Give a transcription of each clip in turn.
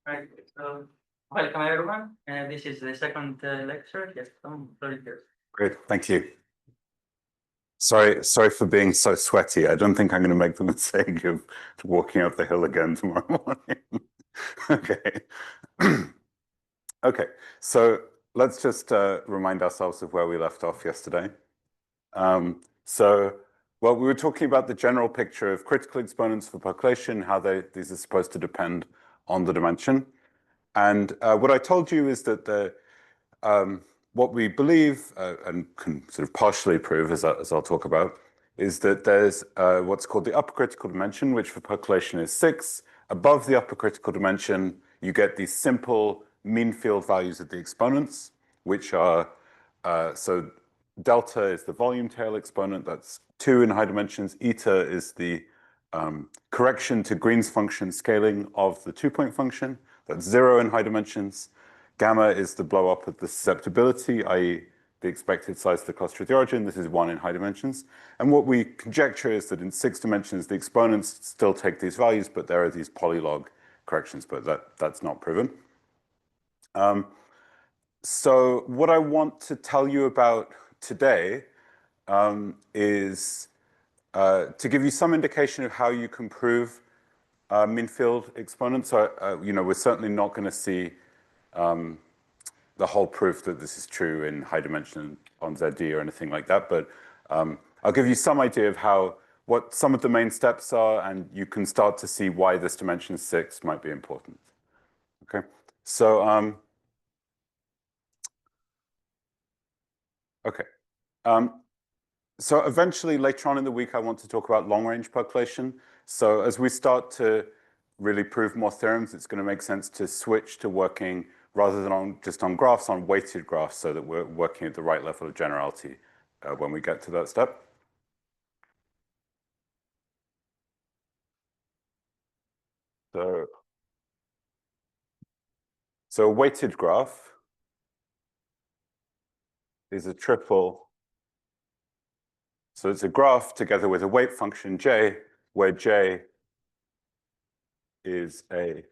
Right. So, welcome everyone. This is the second lecture. Yes, Tom, floor yours. Great, thank you. Sorry for being so sweaty. I don't think I'm going to make the mistake of walking up the hill again tomorrow morning. Okay. Okay, so let's just remind ourselves of where we left off yesterday. Well, we were talking about the general picture of critical exponents for percolation, how these are supposed to depend on the dimension. And what I told you is that what we believe and can sort of partially prove, as I'll talk about, is that there's what's called the upper critical dimension, which for percolation is 6. Above the upper critical dimension, you get these simple mean field values of the exponents, which are, so delta is the volume tail exponent, that's 2 in high dimensions. Eta is the correction to Green's function scaling of the 2-point function, that's 0 in high dimensions. Gamma is the blow up of the susceptibility, i.e. the expected size of the cluster of the origin. This is 1 in high dimensions. And what we conjecture is that in 6 dimensions, the exponents still take these values, but there are these polylog corrections, but that's not proven. So what I want to tell you about today is to give you some indication of how you can prove mean field exponents. So, we're certainly not going to see the whole proof that this is true in high dimension on ZD or anything like that, but I'll give you some idea of what some of the main steps are, and you can start to see why this dimension 6 might be important. Okay, so so eventually later on in the week, I want to talk about long-range percolation. So as we start to really prove more theorems, it's going to make sense to switch to working rather than just on graphs, on weighted graphs, so that we're working at the right level of generality when we get to that step. So a weighted graph is a triple. So it's a graph together with a weight function j, where j is a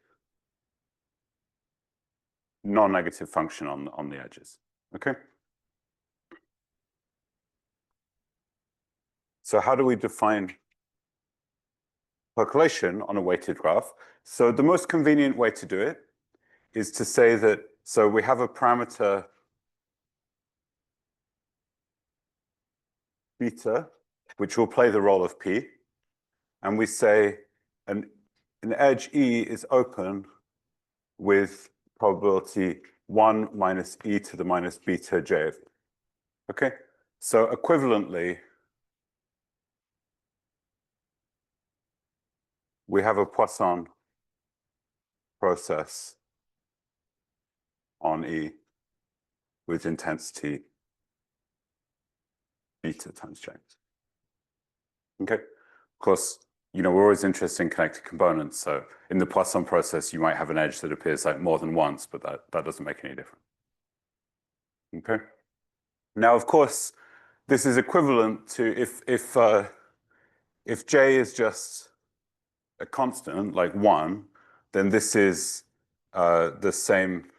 non-negative function on the edges. Okay. So how do we define percolation on a weighted graph? So the most convenient way to do it is to say that, so we have a parameter beta, which will play the role of P, and we say an edge E is open with probability 1 minus e to the minus beta j. Okay, so equivalently, we have a Poisson process on E with intensity beta times j. Okay, of course, we're always interested in connected components. So in the Poisson process, you might have an edge that appears like more than once, but that doesn't make any difference. Okay. Now, of course, this is equivalent to if j is just a constant, like 1, then this is the same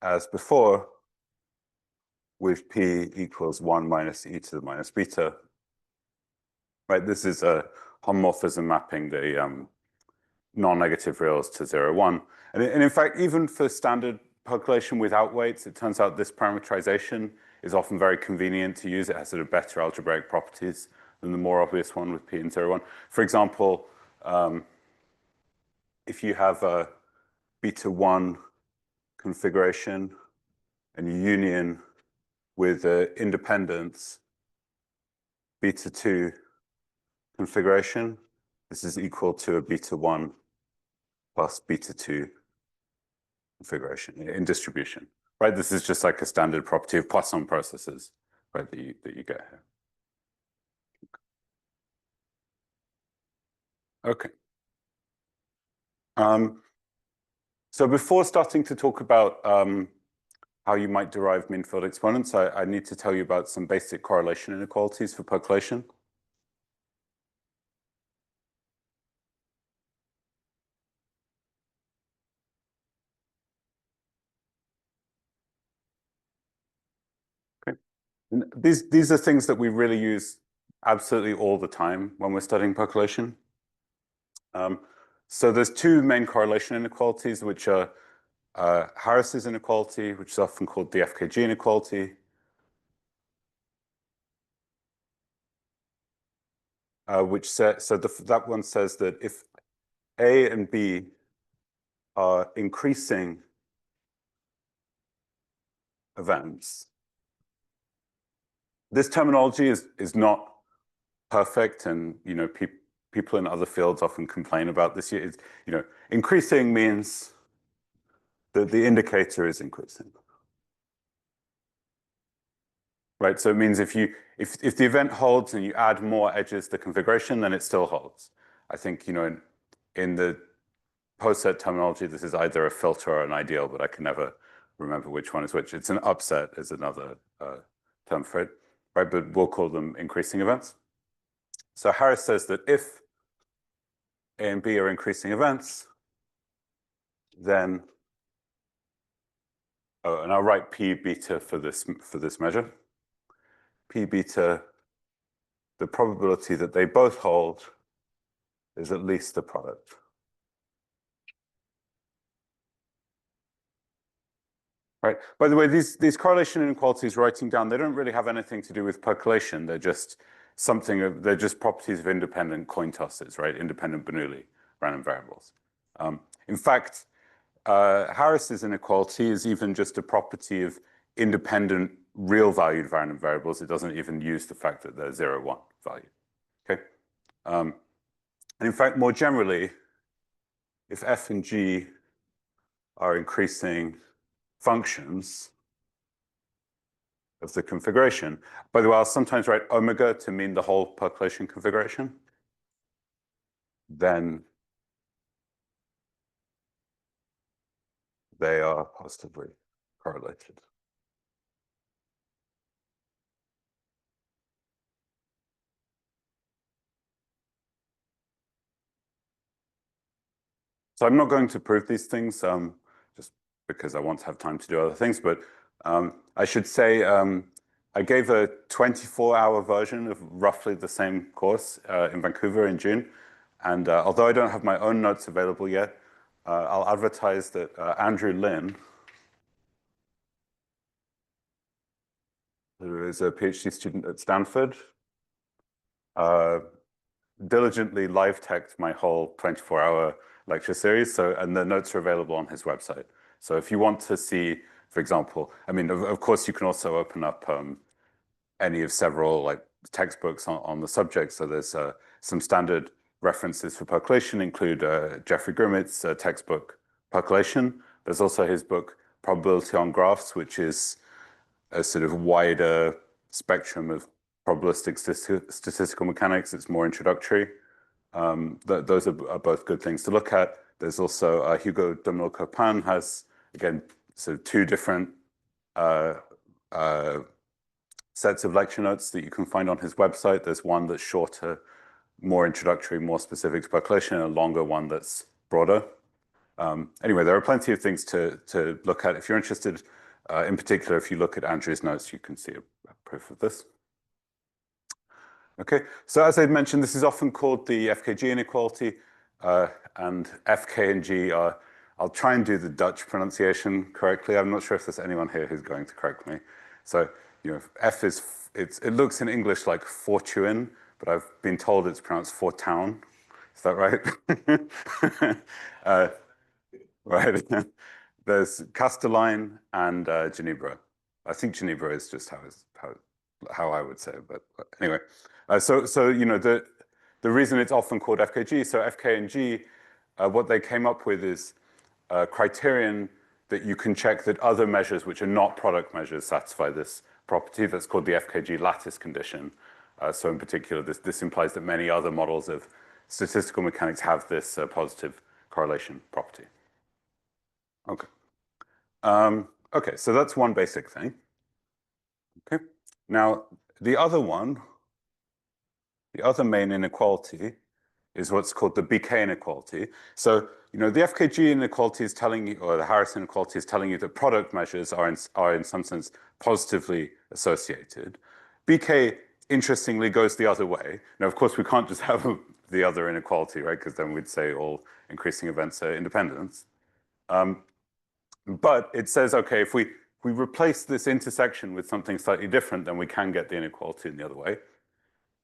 as before with p equals 1 minus e to the minus beta. Right, this is a homomorphism mapping the non-negative reals to 0, 1. And in fact, even for standard percolation without weights, it turns out this parameterization is often very convenient to use. It has sort of better algebraic properties than the more obvious one with p and 0, 1. For example, if you have a beta 1 configuration and you union with independence beta 2 configuration, this is equal to a beta 1 plus beta 2 configuration in distribution, right? This is just like a standard property of Poisson processes, right, that you get here. Okay. So before starting to talk about how you might derive mean field exponents, I need to tell you about some basic correlation inequalities for percolation. These are things that we really use absolutely all the time when we're studying percolation. So there's two main correlation inequalities, which are Harris's inequality, which is often called the FKG inequality, that one says that if A and B are increasing events, this terminology is not perfect, and people in other fields often complain about this. Increasing means that the indicator is increasing, right? So it means if the event holds and you add more edges to configuration, then it still holds. I think in the post-set terminology, this is either a filter or an ideal, but I can never remember which one is which. It's an upset is another term for it, right? But we'll call them increasing events. So Harris says that if A and B are increasing events, then, and I'll write P beta for this measure. P beta, the probability that they both hold is at least the product. Right. By the way, these correlation inequalities writing down, they don't really have anything to do with percolation. They're just they're just properties of independent coin tosses, right? Independent Bernoulli random variables. In fact, Harris's inequality is even just a property of independent real valued random variables. It doesn't even use the fact that they're 0, 1 valued. Okay. And in fact, more generally, if F and G are increasing functions of the configuration. By the way, I'll sometimes write omega to mean the whole percolation configuration. Then they are positively correlated. So I'm not going to prove these things just because I want to have time to do other things, but I should say I gave a 24-hour version of roughly the same course in Vancouver in June. And although I don't have my own notes available yet, I'll advertise that Andrew Lin, who is a PhD student at Stanford, diligently live teched my whole 24-hour lecture series. And the notes are available on his website. So if you want to see, for example, I mean, of course, you can also open up any of several textbooks on the subject. So there's some standard references for percolation include Jeffrey Grimmett's textbook, Percolation. There's also his book, Probability on Graphs, which is a sort of wider spectrum of probabilistic statistical mechanics. It's more introductory. Those are both good things to look at. There's also Hugo Domino-Copin has, again, sort of two different sets of lecture notes that you can find on his website. There's one that's shorter, more introductory, more specific to percolation, and a longer one that's broader. Anyway, there are plenty of things to look at. If you're interested, in particular, if you look at Andrew's notes, you can see a proof of this. Okay, so as I mentioned, this is often called the FKG inequality, and FK and G are, I'll try and do the Dutch pronunciation correctly. I'm not sure if there's anyone here who's going to correct me. So, F is, it looks in English like fortune, but I've been told it's pronounced fortown. Is that right? Right. There's Castelline and Ginebra. I think Ginebra is just how I would say it, but anyway. So the reason it's often called FKG, so FK and G, what they came up with is a criterion that you can check that other measures which are not product measures satisfy this property. That's called the FKG lattice condition. So in particular, this implies that many other models of statistical mechanics have this positive correlation property. Okay. Okay, so that's one basic thing. Okay. Now, the other main inequality is what's called the BK inequality. So, the FKG inequality is telling you, or the Harris inequality is telling you that product measures are in some sense positively associated. BK, interestingly, goes the other way. Now, of course, we can't just have the other inequality, right? Because then we'd say all increasing events are independent. But it says, okay, if we replace this intersection with something slightly different, then we can get the inequality in the other way.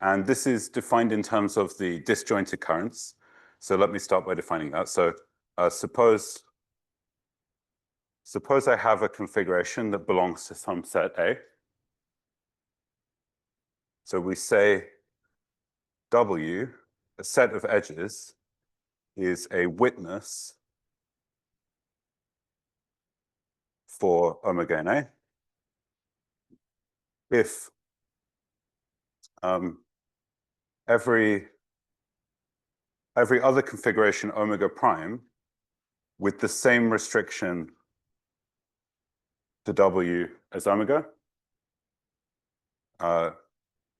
And this is defined in terms of the disjointed currents. So let me start by defining that. So suppose I have a configuration that belongs to some set A. So we say W, a set of edges, is a witness for omega in A if every other configuration omega prime with the same restriction to W as omega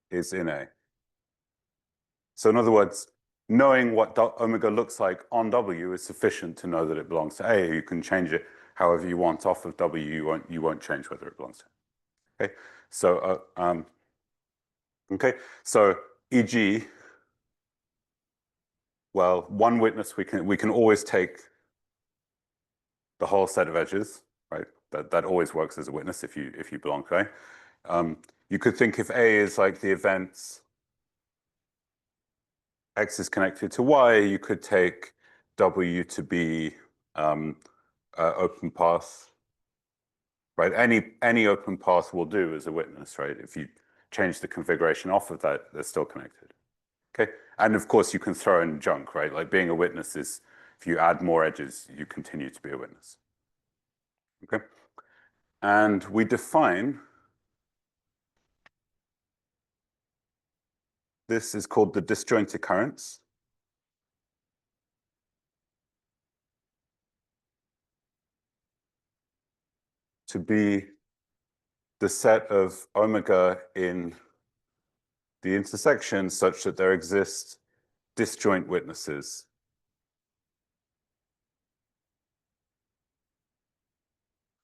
is in A. So in other words, knowing what omega looks like on W is sufficient to know that it belongs to A. You can change it however you want off of W. You won't change whether it belongs to A. Okay. So So e.g., well, one witness we can always take the whole set of edges, right? That always works as a witness if you belong to A. You could think if A is like the events X is connected to Y, you could take W to be open path, right? Any open path will do as a witness, right? If you change the configuration off of that, they're still connected. Okay, and of course you can throw in junk, right? Like being a witness is, if you add more edges, you continue to be a witness. Okay, and we define, this is called the disjointed currents. To be the set of omega in the intersection such that there exist disjoint witnesses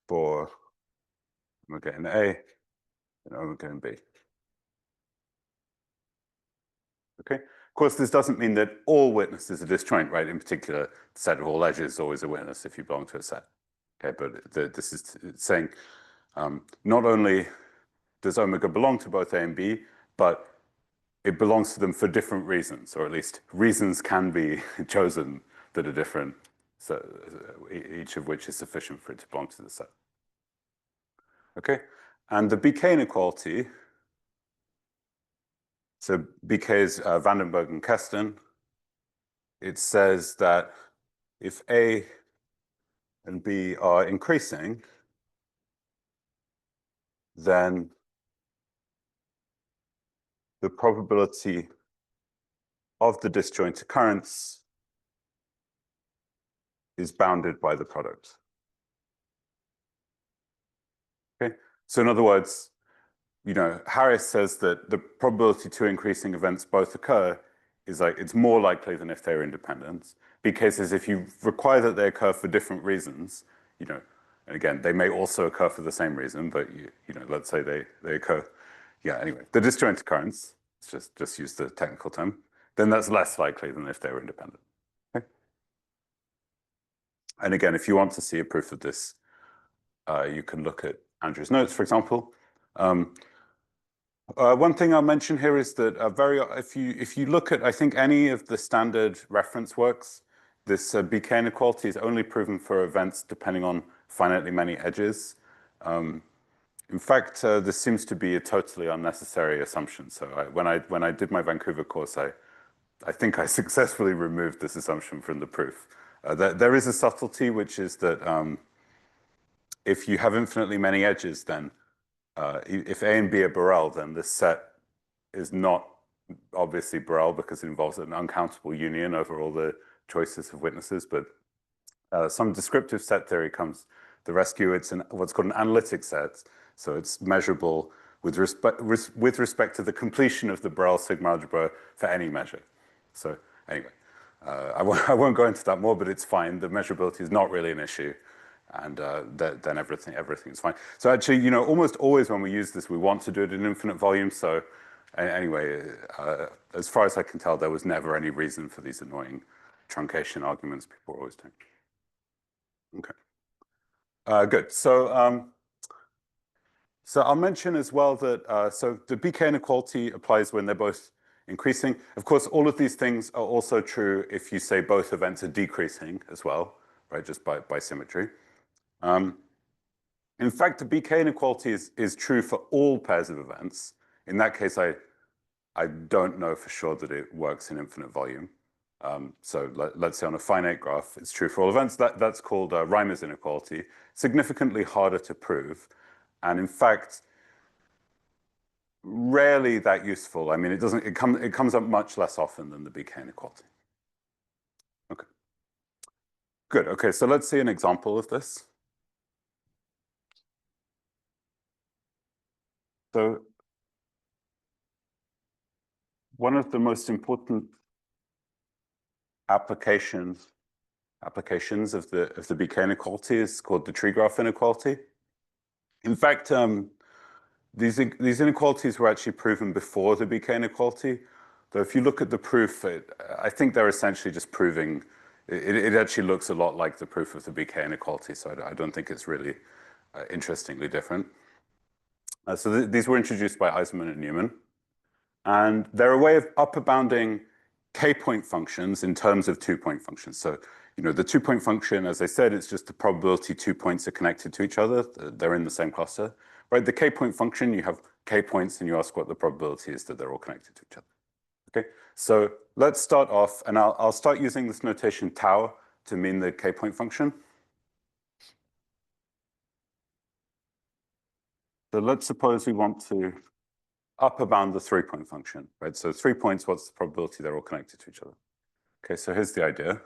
for omega in A and omega in B. Okay. Of course, this doesn't mean that all witnesses are disjoint, right? In particular, the set of all edges is always a witness if you belong to a set. Okay, but this is saying not only does omega belong to both A and B, but it belongs to them for different reasons, or at least reasons can be chosen that are different, so each of which is sufficient for it to belong to the set. Okay, and the BK inequality, so BK is Vandenberg and Keston. It says that if A and B are increasing, then the probability of the disjoint currents is bounded by the product. Okay, so in other words, Harris says that the probability two increasing events both occur is like, it's more likely than if they're independent. BK says if you require that they occur for different reasons, and again, they may also occur for the same reason, but let's say they occur. Yeah, anyway, the disjoint currents, let's just use the technical term, then that's less likely than if they were independent. Okay? And again, if you want to see a proof of this, you can look at Andrew's notes, for example. One thing I'll mention here is that if you look at, I think, any of the standard reference works, this BK inequality is only proven for events depending on finitely many edges. In fact, this seems to be a totally unnecessary assumption. So when I did my Vancouver course, I think I successfully removed this assumption from the proof. There is a subtlety, which is that if you have infinitely many edges, then if A and B are Borel, then this set is not obviously Borel because it involves an uncountable union over all the choices of witnesses. But some descriptive set theory comes to the rescue. It's what's called an analytic set. So it's measurable with respect to the completion of the Borel sigma algebra for any measure. So Anyway, I won't go into that more, but it's fine. The measurability is not really an issue, and then everything's fine. So actually, you know, almost always when we use this, we want to do it in infinite volume. So anyway, as far as I can tell, there was never any reason for these annoying truncation arguments people were always doing. Okay, good. So I'll mention as well that so the BK inequality applies when they're both increasing. Of course, all of these things are also true if you say both events are decreasing as well, right? Just by symmetry. In fact, the BK inequality is true for all pairs of events. In that case, I don't know for sure that it works in infinite volume. So let's say on a finite graph, it's true for all events. That's called Reimer's inequality. Significantly harder to prove. And in fact, rarely that useful. I mean, it comes up much less often than the BK inequality. Okay. Good. Okay, so let's see an example of this. So one of the most important applications of the BK inequality is called the tree graph inequality. In fact, these inequalities were actually proven before the BK inequality. Though if you look at the proof, I think they're essentially just proving, it actually looks a lot like the proof of the BK inequality, so I don't think it's really interestingly different. So these were introduced by Eisenman and Newman. And they're a way of upper bounding k-point functions in terms of two-point functions. So, you know, the two-point function, as I said, it's just the probability 2 points are connected to each other. They're in the same cluster, right? The k-point function, you have k points and you ask what the probability is that they're all connected to each other. Okay, so let's start off, and I'll start using this notation tau to mean the k-point function. So let's suppose we want to upper bound the 3-point function, right? So 3 points, what's the probability they're all connected to each other? Okay, so here's the idea.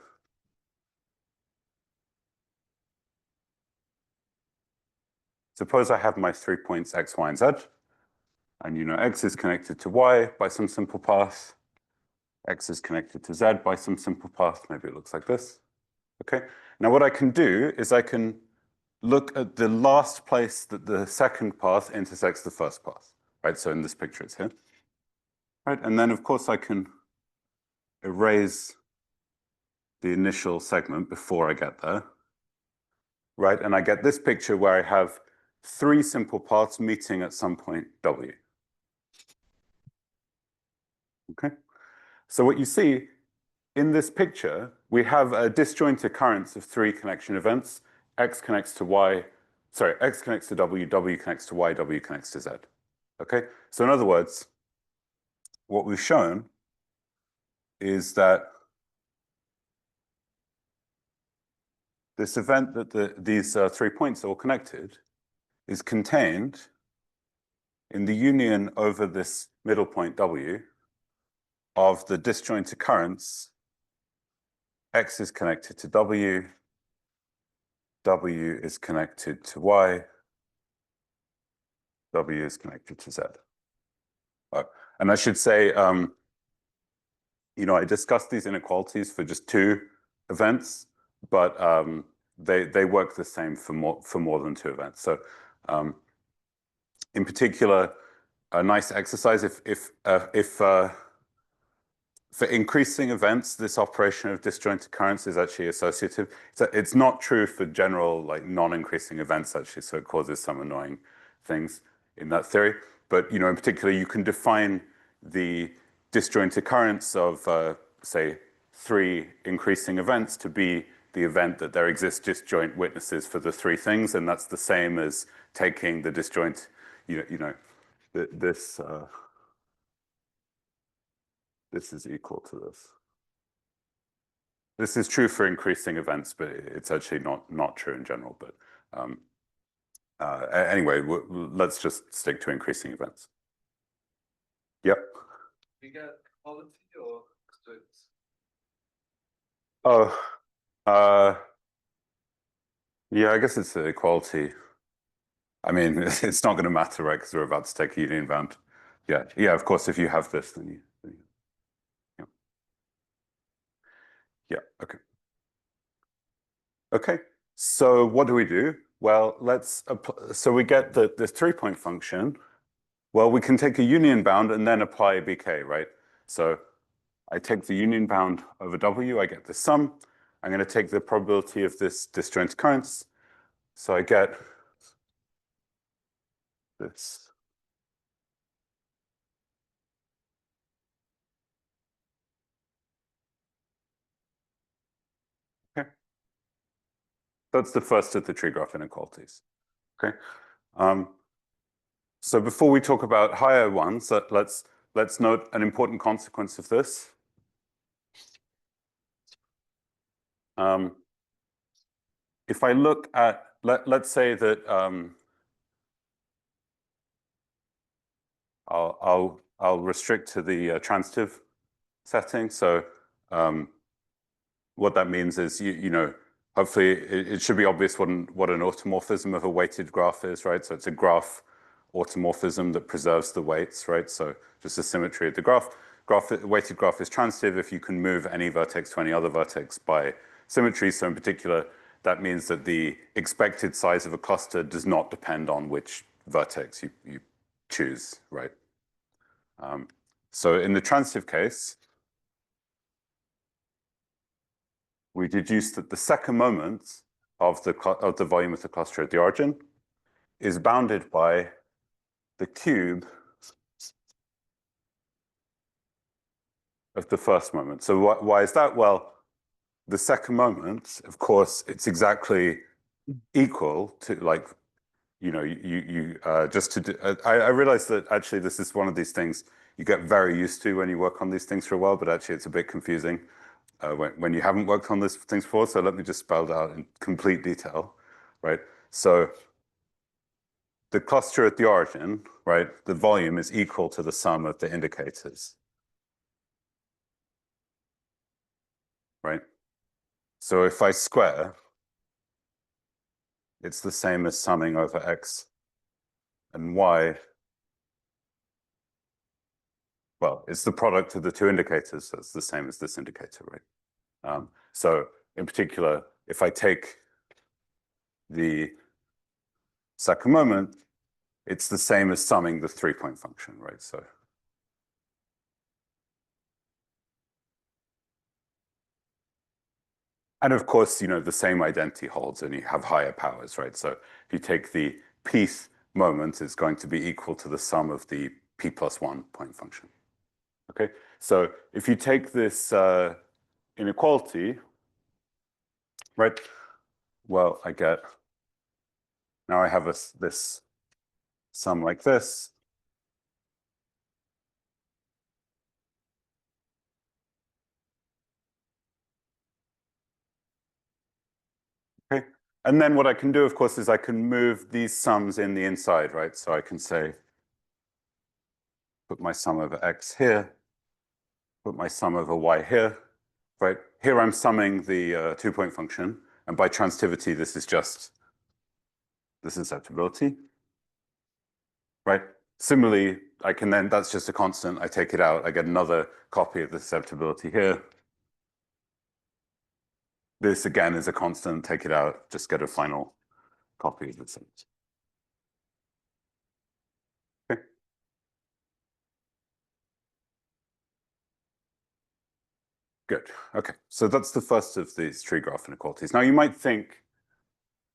Suppose I have my 3 points x, y, and z, and you know x is connected to y by some simple path, x is connected to z by some simple path, maybe it looks like this. Okay, now what I can do is I can look at the last place that the second path intersects the first path, right? So in this picture it's here, right? And then of course I can erase the initial segment before I get there, right? And I get this picture where I have 3 simple paths meeting at some point W. Okay, so what you see in this picture, we have a disjoint occurrence of 3 connection events. X connects to Y, sorry, X connects to W, W connects to Y, W connects to Z. Okay, so in other words, what we've shown is that this event that these 3 points are all connected is contained in the union over this middle point W of the disjoint occurrence X is connected to W, W is connected to Y, W is connected to Z. And I should say, you know, I discussed these inequalities for just 2 events, but they work the same for more than 2 events. So in particular, a nice exercise if for increasing events, this operation of disjoint occurrence is actually associative. It's not true for general like non-increasing events actually, so it causes some annoying things in that theory. But you know, in particular, you can define the disjoint occurrence of say 3 increasing events to be the event that there exist disjoint witnesses for the 3 things, and that's the same as taking the disjoint, this is equal to this. This is true for increasing events, but it's actually not true in general. But anyway, let's just stick to increasing events. Yep. You get quality or strict? Oh, yeah, I guess it's the equality. I mean, it's not going to matter, right? Because we're about to take a union bound. Yeah, of course, if you have this, then you Yeah, okay. Okay, so what do we do? Well, so we get this 3-point function. Well, we can take a union bound and then apply BK, right? So I take the union bound over W, I get the sum. I'm going to take the probability of this disjoint occurrence. So I get this. Okay. That's the first of the tree graph inequalities. Okay. So before we talk about higher ones, let's note an important consequence of this. If I look at, let's say that I'll restrict to the transitive setting. So what that means is hopefully it should be obvious what an automorphism of a weighted graph is, right? So it's a graph automorphism that preserves the weights, right? So just the symmetry of the graph. Weighted graph is transitive if you can move any vertex to any other vertex by symmetry. So in particular, that means that the expected size of a cluster does not depend on which vertex you choose, right? So in the transitive case, we deduce that the second moment of the volume of the cluster at the origin is bounded by the cube of the first moment. So why is that? Well, the second moment, of course, it's exactly equal to I realize that actually this is one of these things you get very used to when you work on these things for a while, but actually it's a bit confusing when you haven't worked on these things before. So let me just spell it out in complete detail, right? So the cluster at the origin, right, the volume is equal to the sum of the indicators, right? So if I square, it's the same as summing over x and y. Well, it's the product of the two indicators, so it's the same as this indicator, right? So in particular, if I take the second moment, it's the same as summing the 3-point function, right? So and of course, the same identity holds and you have higher powers, right? So if you take the pth moment, it's going to be equal to the sum of the p plus 1 point function. Okay, so if you take this inequality, right? Well, now I have this sum like this. Okay, and then what I can do, of course, is I can move these sums in the inside, right? So I can say, put my sum over x here, put my sum over y here, right? Here I'm summing the 2-point function, and by transitivity, this is just the susceptibility, right? Similarly, I can then, that's just a constant, I take it out, I get another copy of the susceptibility here. This again is a constant, take it out, just get a final copy of the same. Okay. Good, okay. So that's the first of these tree graph inequalities. Now you might think,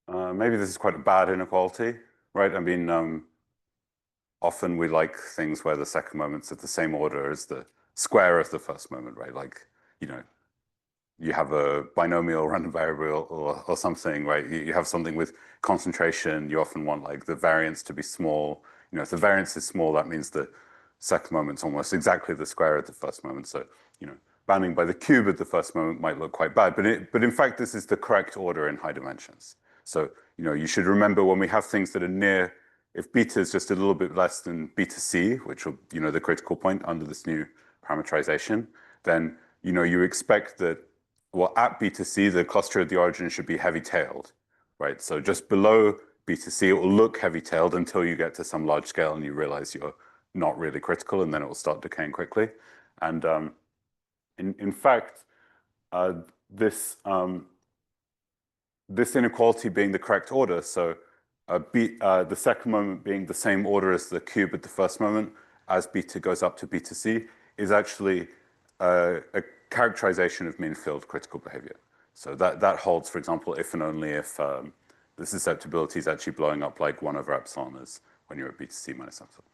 maybe this is quite a bad inequality, right? I mean, often we like things where the second moment's at the same order as the square of the first moment, right? Like, you have a binomial random variable or something, right? You have something with concentration. You often want like the variance to be small. If the variance is small, that means the second moment's almost exactly the square of the first moment. So, bounding by the cube at the first moment might look quite bad, but in fact, this is the correct order in high dimensions. So, you should remember when we have things that are near, if beta is just a little bit less than beta c, which will, the critical point under this new parameterization, then, you expect that, well, at beta c, the cluster at the origin should be heavy-tailed, right? So just below beta c, it will look heavy-tailed until you get to some large scale and you realize you're not really critical, and then it will start decaying quickly. And in fact, this this inequality being the correct order, so the second moment being the same order as the cube at the first moment, as beta goes up to beta c, is actually a characterization of mean field critical behavior. So that holds, for example, if and only if the susceptibility is actually blowing up like 1 over epsilon as when you're at beta c minus epsilon.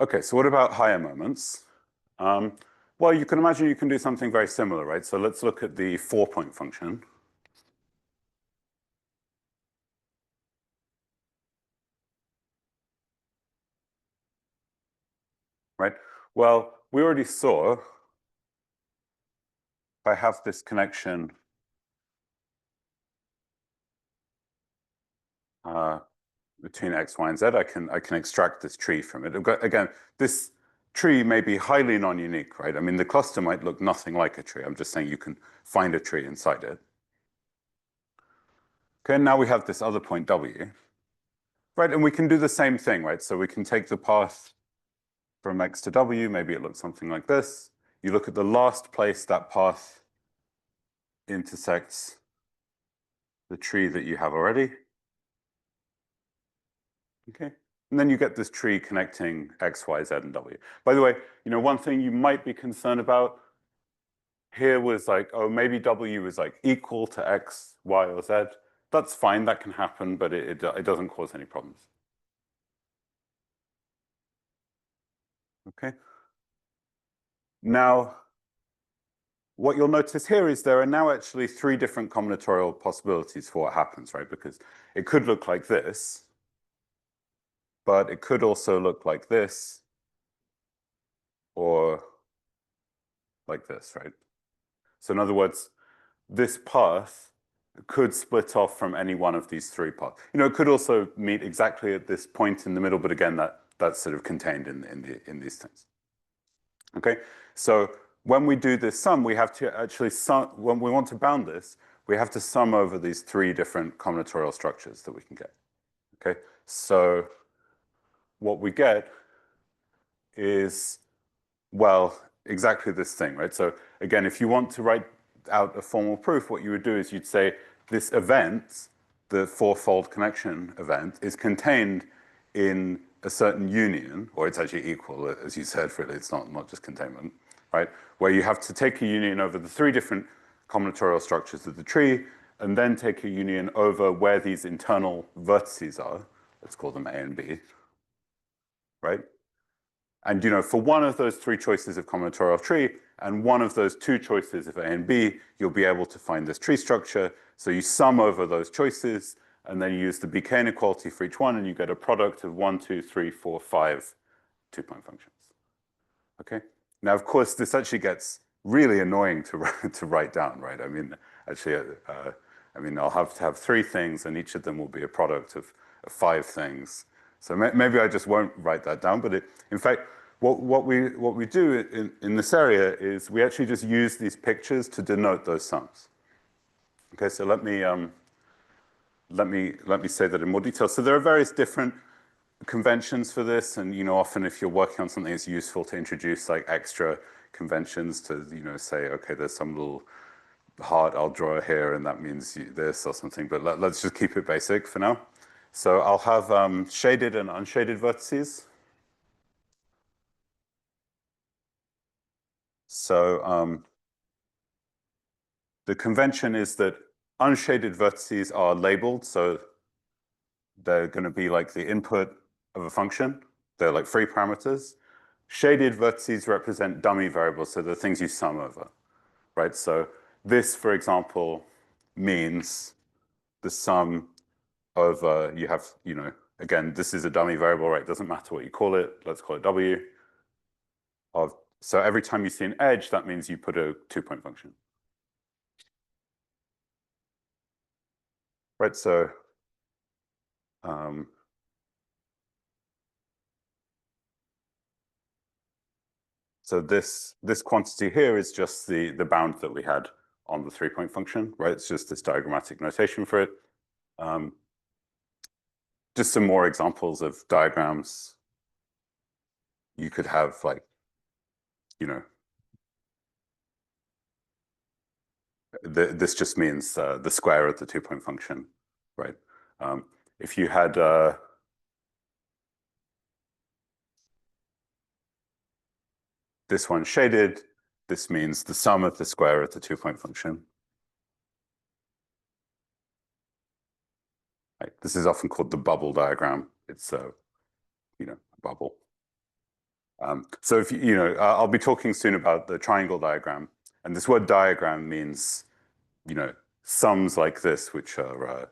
Okay, so what about higher moments? Well, you can imagine you can do something very similar, right? So let's look at the 4-point function. Right? Well, we already saw if I have this connection between x, y, and z, I can extract this tree from it. Again, this tree may be highly non-unique, right? I mean, the cluster might look nothing like a tree. I'm just saying you can find a tree inside it. Okay, now we have this other point w, right? And we can do the same thing, right? So we can take the path from x to w, maybe it looks something like this. You look at the last place that path intersects the tree that you have already. Okay, and then you get this tree connecting x, y, z, and w. By the way, one thing you might be concerned about here was like, oh, maybe w is like equal to x, y, or z. That's fine, that can happen, but it doesn't cause any problems. Okay. Now, what you'll notice here is there are now actually 3 different combinatorial possibilities for what happens, right? Because it could look like this, but it could also look like this, or like this, right? So in other words, this path could split off from any one of these 3 paths. It could also meet exactly at this point in the middle, but again, that's sort of contained in these things. Okay, so when we do this sum, we have to actually sum, when we want to bound this, we have to sum over these 3 different combinatorial structures that we can get. Okay, so what we get is, well, exactly this thing, right? So again, if you want to write out a formal proof, what you would do is you'd say this event, the 4-fold connection event, is contained in a certain union, or it's actually equal, as you said, really, it's not just containment, right? Where you have to take a union over the 3 different combinatorial structures of the tree, and then take a union over where these internal vertices are. Let's call them A and B, right? And for one of those 3 choices of combinatorial tree, and one of those 2 choices of A and B, you'll be able to find this tree structure. So you sum over those choices, and then you use the BK inequality for each one, and you get a product of 1, 2, 3, 4, 5 2-point functions. Okay. Now, of course, this actually gets really annoying to write down, right? I mean, actually, I'll have to have 3 things, and each of them will be a product of 5 things. So maybe I just won't write that down. But in fact, what we do in this area is we actually just use these pictures to denote those sums. Okay, so let me say that in more detail. So there are various different conventions for this, and often if you're working on something, it's useful to introduce like extra conventions to say, okay, there's some little heart I'll draw here, and that means this or something. But let's just keep it basic for now. So I'll have shaded and unshaded vertices. So the convention is that unshaded vertices are labeled, so they're going to be like the input of a function. They're like free parameters. Shaded vertices represent dummy variables, so the things you sum over, right? So this, for example, means the sum over, you have, again, this is a dummy variable, right? Doesn't matter what you call it. Let's call it W. So every time you see an edge, that means you put a 2-point function. Right, so this quantity here is just the bound that we had on the 3-point function, right? It's just this diagrammatic notation for it. Just some more examples of diagrams. You could have like, This just means the square of the 2-point function, right? If you had this one shaded, this means the sum of the square of the 2-point function. Right. This is often called the bubble diagram. It's a bubble. So if I'll be talking soon about the triangle diagram, and this word diagram means sums like this, which are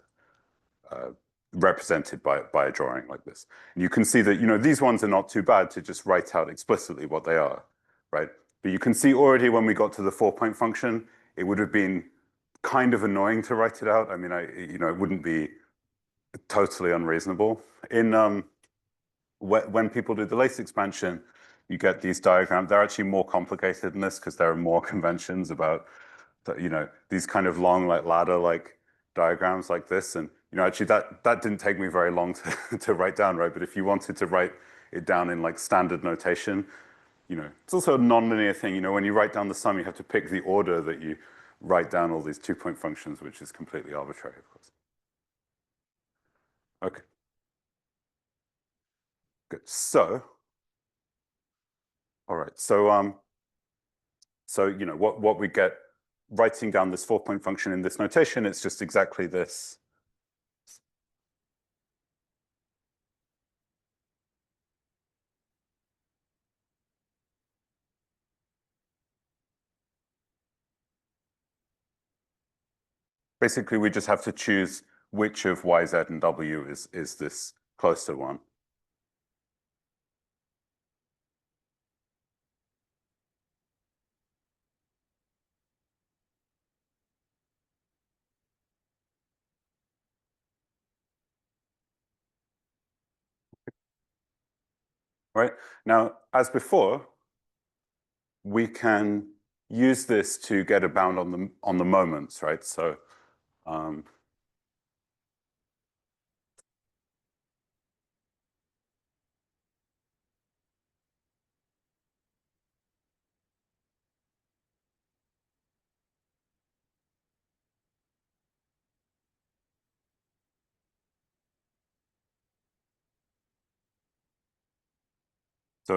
represented by a drawing like this. And you can see that these ones are not too bad to just write out explicitly what they are, right? But you can see already when we got to the 4-point function, it would have been kind of annoying to write it out. I mean, it wouldn't be totally unreasonable. When people do the lace expansion, you get these diagrams. They're actually more complicated than this because there are more conventions about these kind of long, like ladder-like diagrams like this. And actually that didn't take me very long to write down, right? But if you wanted to write it down in like standard notation, it's also a nonlinear thing. When you write down the sum, you have to pick the order that you write down all these 2-point functions, which is completely arbitrary, of course. Okay. Good. So, all right. So what we get writing down this 4-point function in this notation, it's just exactly this. Basically, we just have to choose which of y, z, and w is this closer one. Right? Now, as before, we can use this to get a bound on the moments, right? So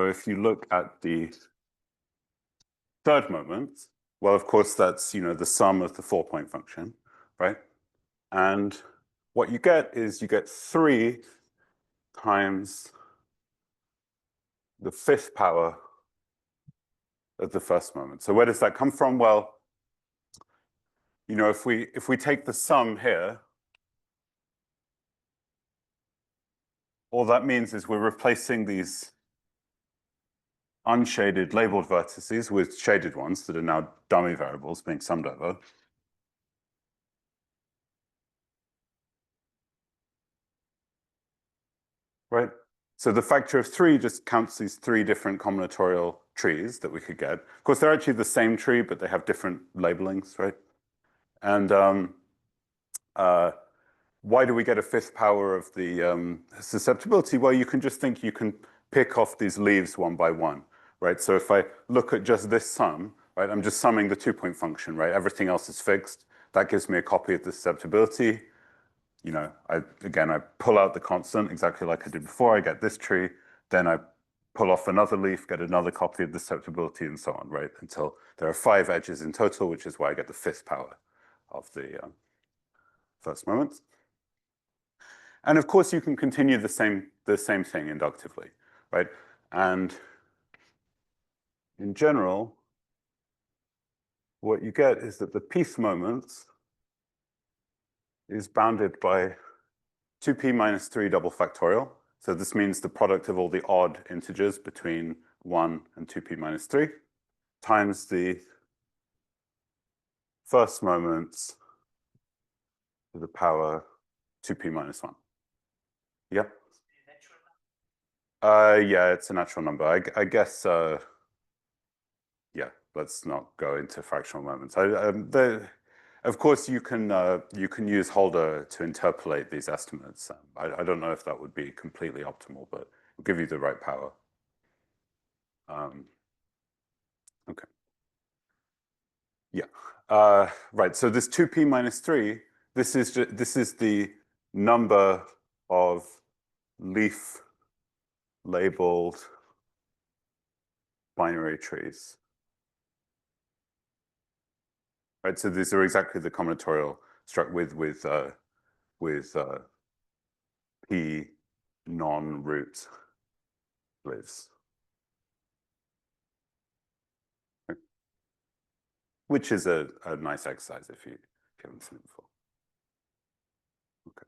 if you look at the third moment, well, of course, that's the sum of the 4-point function, right? And what you get is you get 3 times the 5th power of the first moment. So where does that come from? Well, if we take the sum here, all that means is we're replacing these unshaded labeled vertices with shaded ones that are now dummy variables being summed over. Right? So the factor of 3 just counts these 3 different combinatorial trees that we could get. Of course, they're actually the same tree, but they have different labelings, right? And why do we get a 5th power of the susceptibility? Well, you can just think you can pick off these leaves one by one, right? So if I look at just this sum, right, I'm just summing the 2-point function, right? Everything else is fixed. That gives me a copy of the susceptibility. Again, I pull out the constant exactly like I did before. I get this tree. Then I pull off another leaf, get another copy of the susceptibility, and so on, right? Until there are 5 edges in total, which is why I get the 5th power of the first moment. And of course, you can continue the same thing inductively, right? And in general, what you get is that the piece moments is bounded by 2p minus 3 double factorial. So this means the product of all the odd integers between 1 and 2p minus 3 times the first moments to the power 2p minus 1. Yep. Yeah, it's a natural number. I guess, yeah, let's not go into fractional moments. Of course, you can use Holder to interpolate these estimates. I don't know if that would be completely optimal, but it'll give you the right power. Okay. Right. So this 2p minus 3, this is the number of leaf labeled binary trees. Right. So these are exactly the combinatorial struct with p non-root lives, which is a nice exercise if you haven't seen it before. Okay.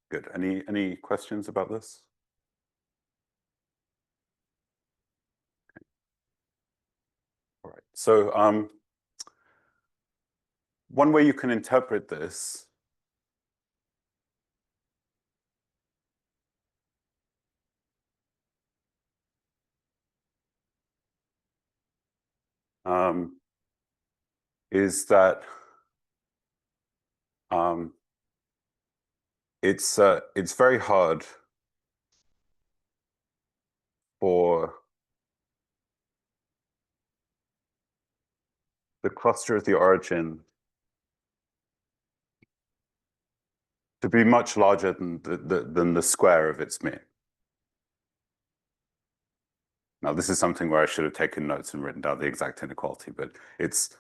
Good. Any questions about this? Okay. All right. So one way you can interpret this is that it's very hard for the cluster of the origin to be much larger than the square of its mean. Now, this is something where I should have taken notes and written down the exact inequality, but it's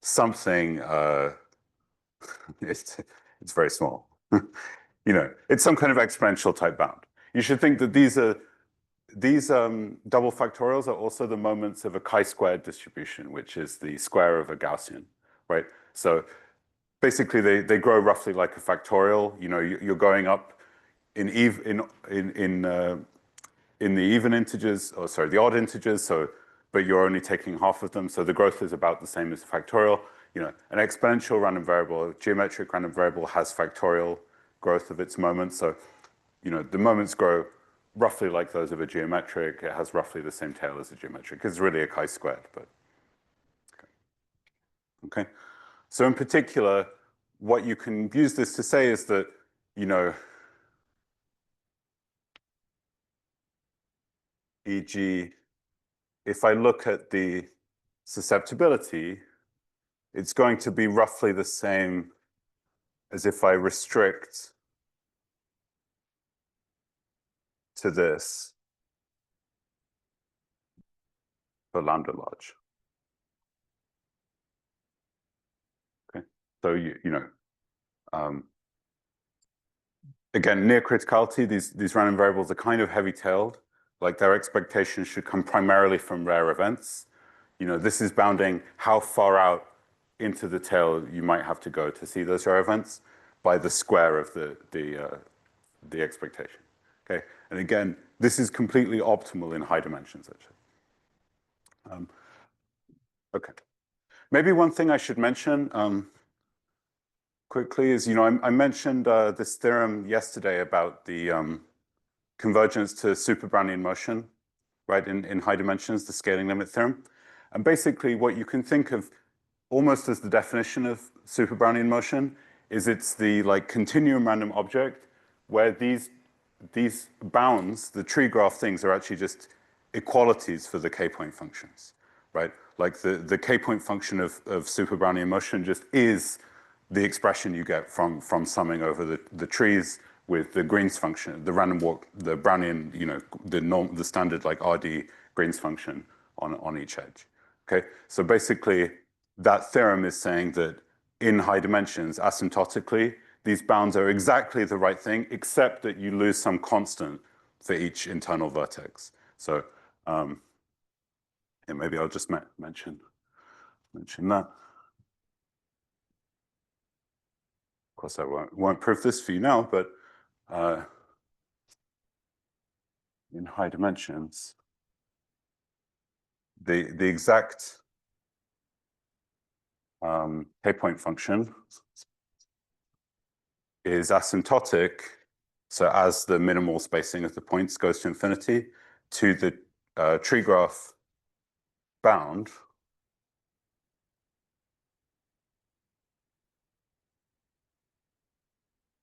something, it's very small. It's some kind of exponential type bound. You should think that these double factorials are also the moments of a chi-squared distribution, which is the square of a Gaussian, right? So basically, they grow roughly like a factorial. You're going up in the even integers, or sorry, the odd integers. But you're only taking half of them, so the growth is about the same as a factorial. An exponential random variable, a geometric random variable, has factorial growth of its moments. So, the moments grow roughly like those of a geometric. It has roughly the same tail as a geometric. It's really a chi-squared, but okay. So in particular, what you can use this to say is that, e.g., if I look at the susceptibility, it's going to be roughly the same as if I restrict to this for lambda large. Okay, so again, near criticality, these random variables are kind of heavy-tailed. Like their expectations should come primarily from rare events. This is bounding how far out into the tail you might have to go to see those rare events by the square of the expectation. Okay, and again, this is completely optimal in high dimensions, actually. Okay, maybe one thing I should mention quickly is, I mentioned this theorem yesterday about the convergence to super Brownian motion, right, in high dimensions, the scaling limit theorem. And basically what you can think of almost as the definition of super Brownian motion is it's the continuum random object where these bounds, the tree graph things, are actually just equalities for the k-point functions, right? Like the k-point function of super Brownian motion just is the expression you get from summing over the trees with the Green's function, the random walk, the Brownian, the standard RD Green's function on each edge. Okay, so basically that theorem is saying that in high dimensions, asymptotically, these bounds are exactly the right thing, except that you lose some constant for each internal vertex. So yeah, maybe I'll just mention that. Of course, I won't prove this for you now, but in high dimensions, the exact k-point function is asymptotic. So as the minimal spacing of the points goes to infinity, to the tree graph bound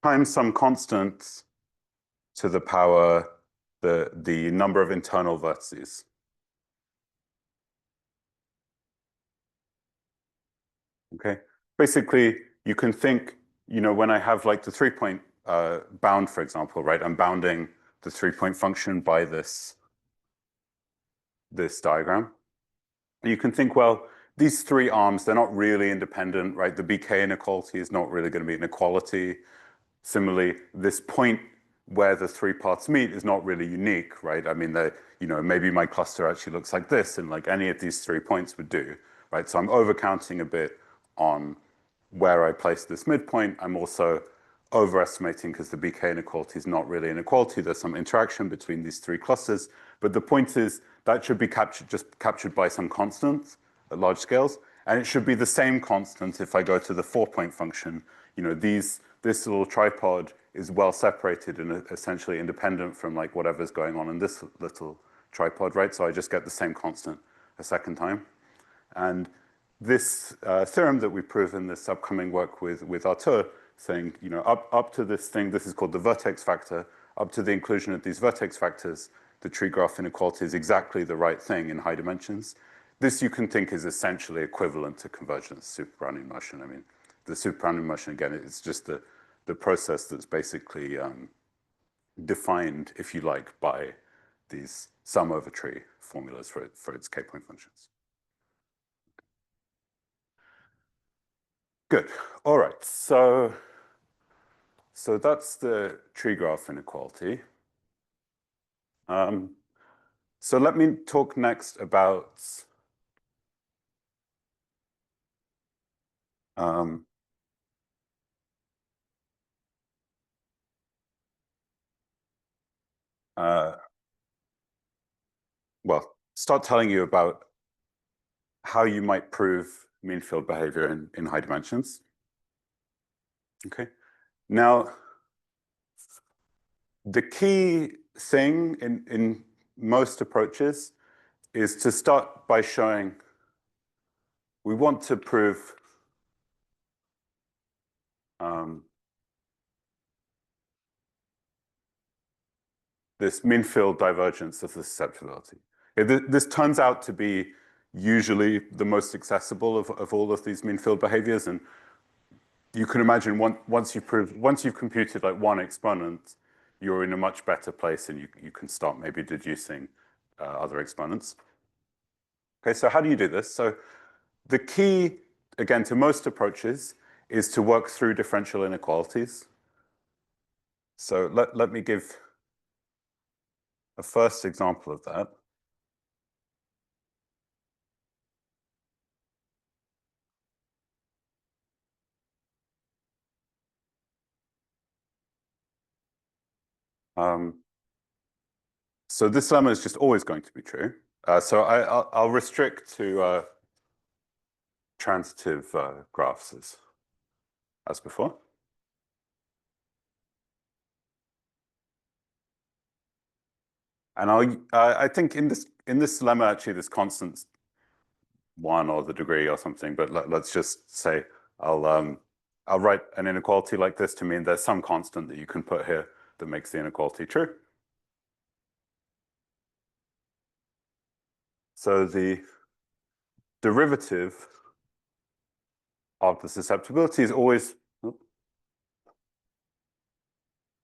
times some constant to the power the number of internal vertices. Okay. Basically, you can think, when I have like the 3-point bound, for example, right? I'm bounding the 3-point function by this diagram. You can think, well, these three arms, they're not really independent, right? The BK inequality is not really going to be an equality. Similarly, this point where the three parts meet is not really unique, right? I mean, maybe my cluster actually looks like this, and like any of these 3 points would do, right? So I'm overcounting a bit on where I place this midpoint. I'm also overestimating because the BK inequality is not really an equality. There's some interaction between these 3 clusters, but the point is that should be captured by some constant at large scales, and it should be the same constant if I go to the 4-point function. This little tripod is well separated and essentially independent from like whatever's going on in this little tripod, right? So I just get the same constant a second time. And this theorem that we prove in this upcoming work with Arthur, saying, up to this thing, this is called the vertex factor, up to the inclusion of these vertex factors, the tree graph inequality is exactly the right thing in high dimensions. This you can think is essentially equivalent to convergence, super Brownian motion. I mean, the super Brownian motion, again, it's just the process that's basically defined, if you like, by these sum over tree formulas for its k-point functions. Good. All right. So that's the tree graph inequality. So let me talk next about start telling you about how you might prove mean field behavior in high dimensions. Okay. Now, the key thing in most approaches is to start by showing we want to prove this mean field divergence of the susceptibility. This turns out to be usually the most accessible of all of these mean field behaviors, and you can imagine once you've computed like one exponent, you're in a much better place, and you can start maybe deducing other exponents. Okay, so how do you do this? So the key, again, to most approaches is to work through differential inequalities. So let me give a first example of that. So this lemma is just always going to be true. So I'll restrict to transitive graphs as before. And I think in this lemma, actually, this constant's 1 or the degree or something. But let's just say I'll write an inequality like this to mean there's some constant that you can put here that makes the inequality true. So the derivative of the susceptibility is always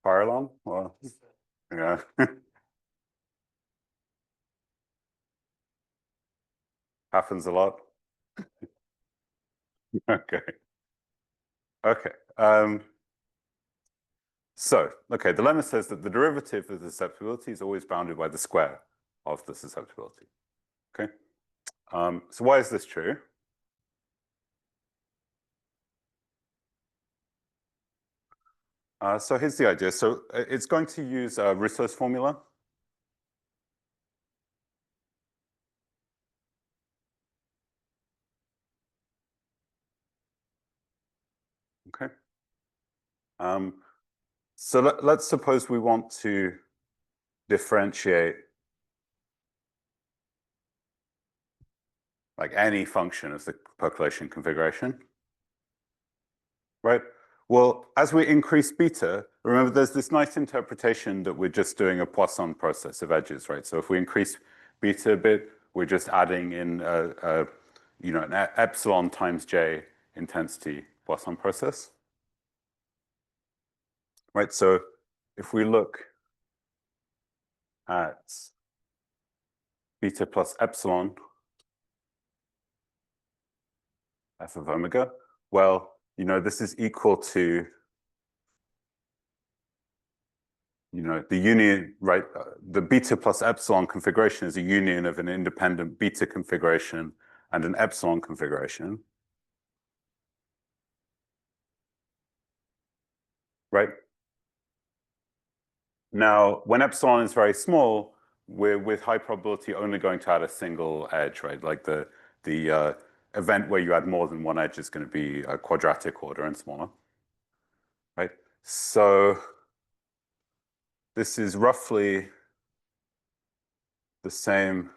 fire alarm, or yeah. Happens a lot. Okay. Okay. The lemma says that the derivative of the susceptibility is always bounded by the square of the susceptibility. Okay. So why is this true? So here's the idea. So it's going to use Russo's formula. Okay. So let's suppose we want to differentiate like any function of the percolation configuration, right? Well, as we increase beta, remember there's this nice interpretation that we're just doing a Poisson process of edges, right? So if we increase beta a bit, we're just adding in an epsilon times j intensity Poisson process. Right, so if we look at beta plus epsilon f of omega, well, this is equal to, the union, right? The beta plus epsilon configuration is a union of an independent beta configuration and an epsilon configuration, right? Now, when epsilon is very small, we're with high probability only going to add a single edge, right? Like the event where you add more than one edge is going to be a quadratic order and smaller, right? So this is roughly the same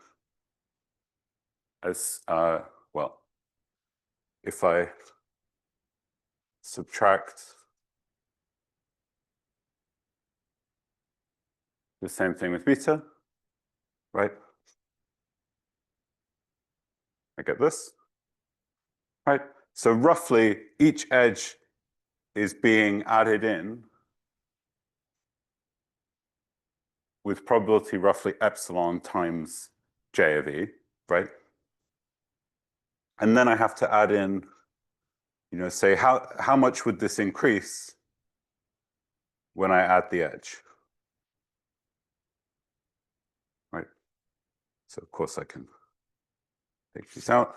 as, well, if I subtract the same thing with beta, right? I get this, right? So roughly each edge is being added in with probability roughly epsilon times j of e, right? And then I have to add in, say how much would this increase when I add the edge, right? So of course I can take these out.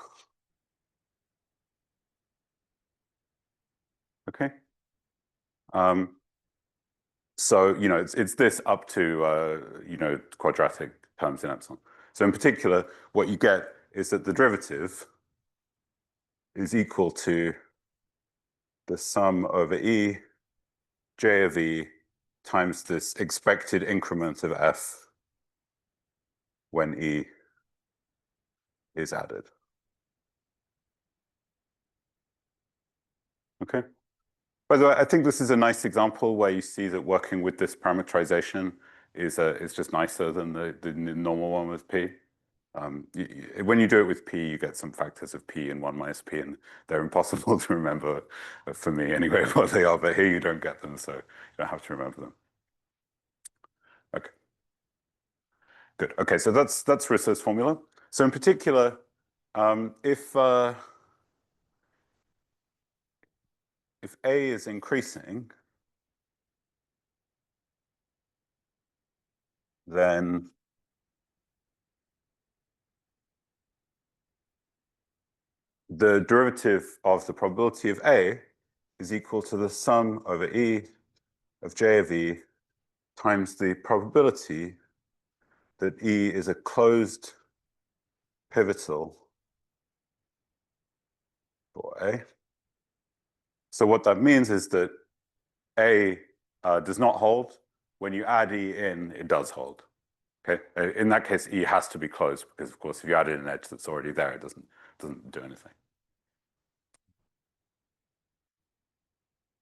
Okay. So, it's this up to, quadratic terms in epsilon. So in particular, what you get is that the derivative is equal to the sum over e j of e times this expected increment of f when e is added. Okay. By the way, I think this is a nice example where you see that working with this parameterization is just nicer than the normal one with p. When you do it with p, you get some factors of p and 1 minus p, and they're impossible to remember for me anyway what they are, but here you don't get them, so you don't have to remember them. Okay. Good. Okay, so that's Risso's formula. So in particular, if A is increasing, then the derivative of the probability of A is equal to the sum over E of J of E times the probability that E is a closed pivotal for A. So what that means is that A does not hold. When you add E in, it does hold. Okay. In that case, E has to be closed because, of course, if you add in an edge that's already there, it doesn't do anything.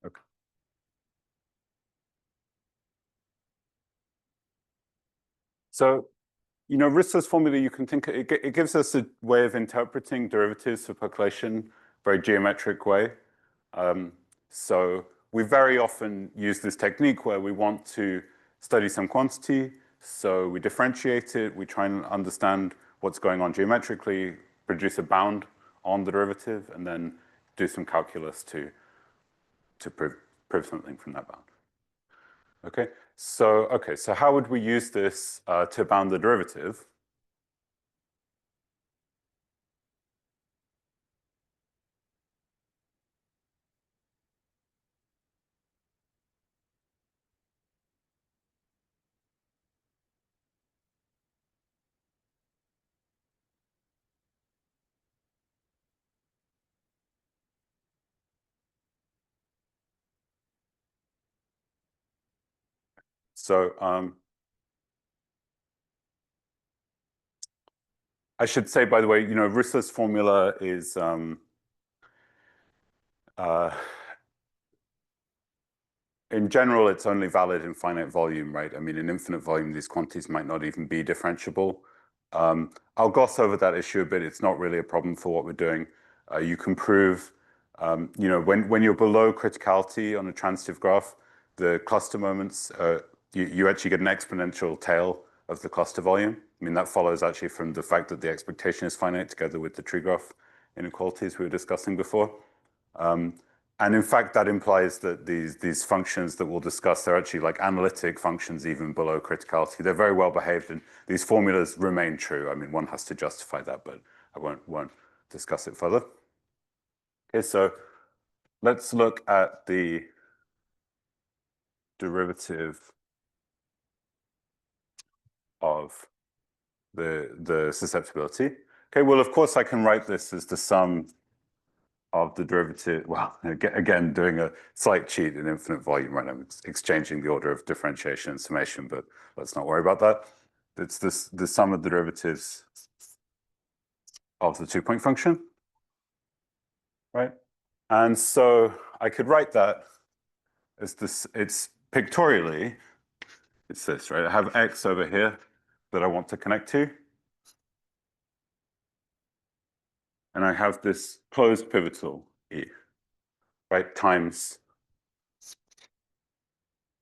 Okay. So, Risso's formula, you can think it gives us a way of interpreting derivatives for percolation, very geometric way. So we very often use this technique where we want to study some quantity. So we differentiate it, we try and understand what's going on geometrically, produce a bound on the derivative, and then do some calculus to prove something from that bound. Okay, so how would we use this to bound the derivative? So I should say, by the way, Risso's formula is in general, it's only valid in finite volume, right? I mean, in infinite volume, these quantities might not even be differentiable. I'll gloss over that issue a bit. It's not really a problem for what we're doing. You can prove You know, when you're below criticality on a transitive graph, the cluster moments, you actually get an exponential tail of the cluster volume. I mean, that follows actually from the fact that the expectation is finite together with the tree graph inequalities we were discussing before. And in fact, that implies that these functions that we'll discuss, they're actually like analytic functions even below criticality. They're very well behaved, and these formulas remain true. I mean, one has to justify that, but I won't discuss it further. Okay, so let's look at the derivative of the susceptibility. Okay, well, of course, I can write this as the sum of the derivative. Well, again, doing a slight cheat in infinite volume, right? I'm exchanging the order of differentiation and summation, but let's not worry about that. It's the sum of the derivatives of the two-point function, right? And so I could write that as this, it's pictorially, it's this, right? I have x over here that I want to connect to. And I have this closed pivotal E, right, times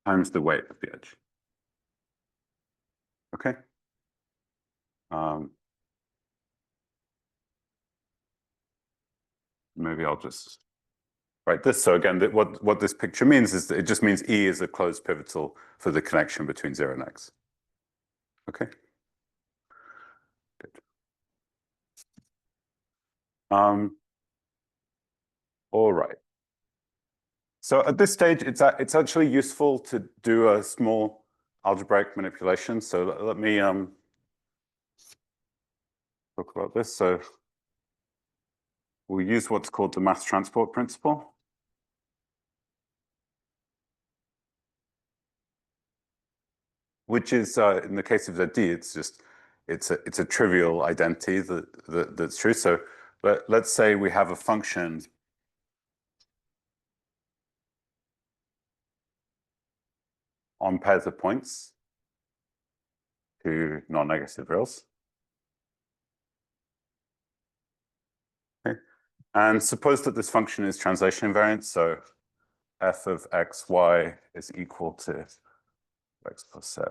the weight of the edge. Okay. Maybe I'll just write this. So again, what this picture means is that it just means E is a closed pivotal for the connection between 0 and x. Okay. Good. All right. So at this stage, it's actually useful to do a small algebraic manipulation. So let me talk about this. So we'll use what's called the mass transport principle. Which is, in the case of ZD, it's a trivial identity that's true. So let's say we have a function on pairs of points to non-negative reals. Okay. And suppose that this function is translation invariant. So f of x, y is equal to x plus z,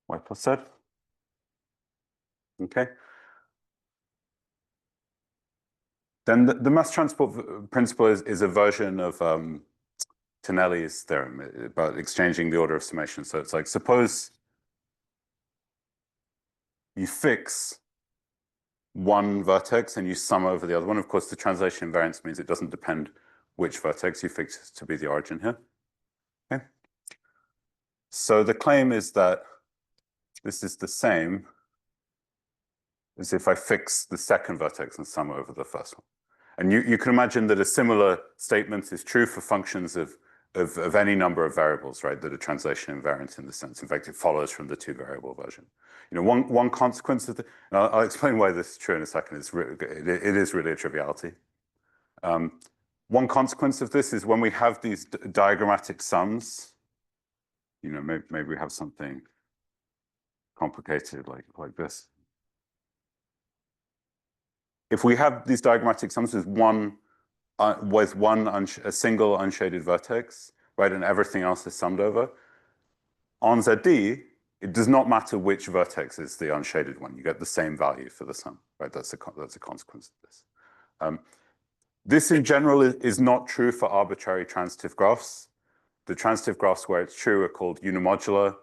y plus z. Okay. Then the mass transport principle is a version of Tonelli's theorem about exchanging the order of summation. So it's like, suppose you fix one vertex and you sum over the other one. Of course, the translation invariance means it doesn't depend which vertex you fix to be the origin here. Okay. So the claim is that this is the same as if I fix the second vertex and sum over the first one. And you can imagine that a similar statement is true for functions of any number of variables, right, that are translation invariant in the sense. In fact, it follows from the two-variable version. You know, one consequence of I'll explain why this is true in a second. It is really a triviality. One consequence of this is when we have these diagrammatic sums, you know, maybe we have something complicated like this. If we have these diagrammatic sums with a single unshaded vertex, right, and everything else is summed over, on ZD, it does not matter which vertex is the unshaded one. You get the same value for the sum, right? That's a consequence of this. This in general is not true for arbitrary transitive graphs. The transitive graphs where it's true are called unimodular.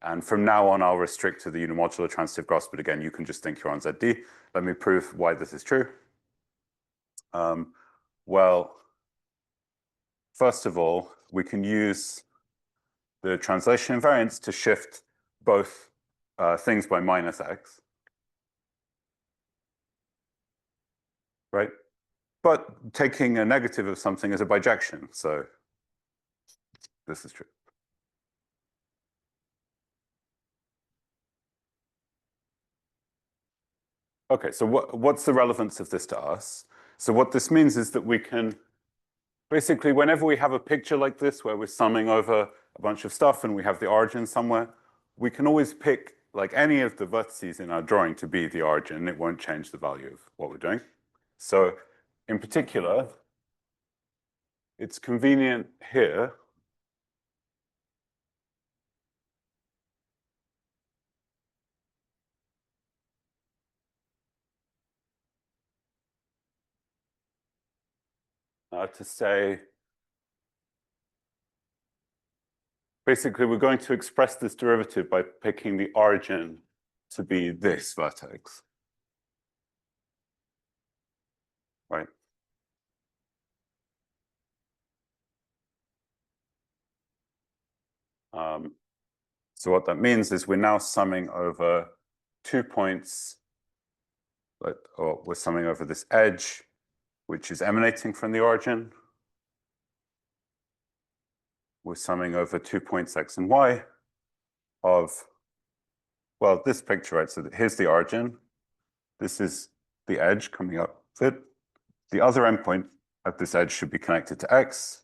And from now on, I'll restrict to the unimodular transitive graphs. But again, you can just think you're on ZD. Let me prove why this is true. Well, first of all, we can use the translation invariance to shift both things by minus x. Right? But taking a negative of something is a bijection. So this is true. Okay, so what's the relevance of this to us? So what this means is that we can, basically, whenever we have a picture like this, where we're summing over a bunch of stuff and we have the origin somewhere, we can always pick like any of the vertices in our drawing to be the origin. It won't change the value of what we're doing. So in particular, it's convenient here to say, basically, we're going to express this derivative by picking the origin to be this vertex, right? So what that means is we're now summing over 2 points, or we're summing over this edge, which is emanating from the origin. We're summing over 2 points x and y of, well, this picture, right? So here's the origin. This is the edge coming up with it. The other endpoint at this edge should be connected to x.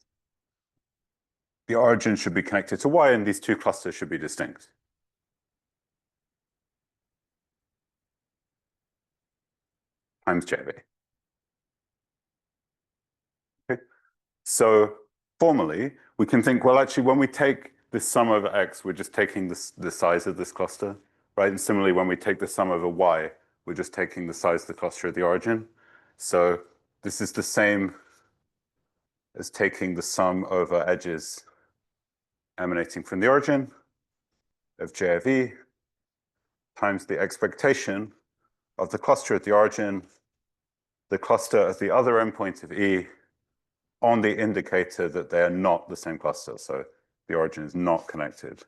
The origin should be connected to y, and these two clusters should be distinct. Times JV. Okay. So formally, we can think, well, actually, when we take this sum over x, we're just taking the size of this cluster, right? And similarly, when we take the sum over y, we're just taking the size of the cluster of the origin. So this is the same as taking the sum over edges emanating from the origin of J of E times the expectation of the cluster at the origin, the cluster at the other endpoint of E on the indicator that they are not the same cluster. So the origin is not connected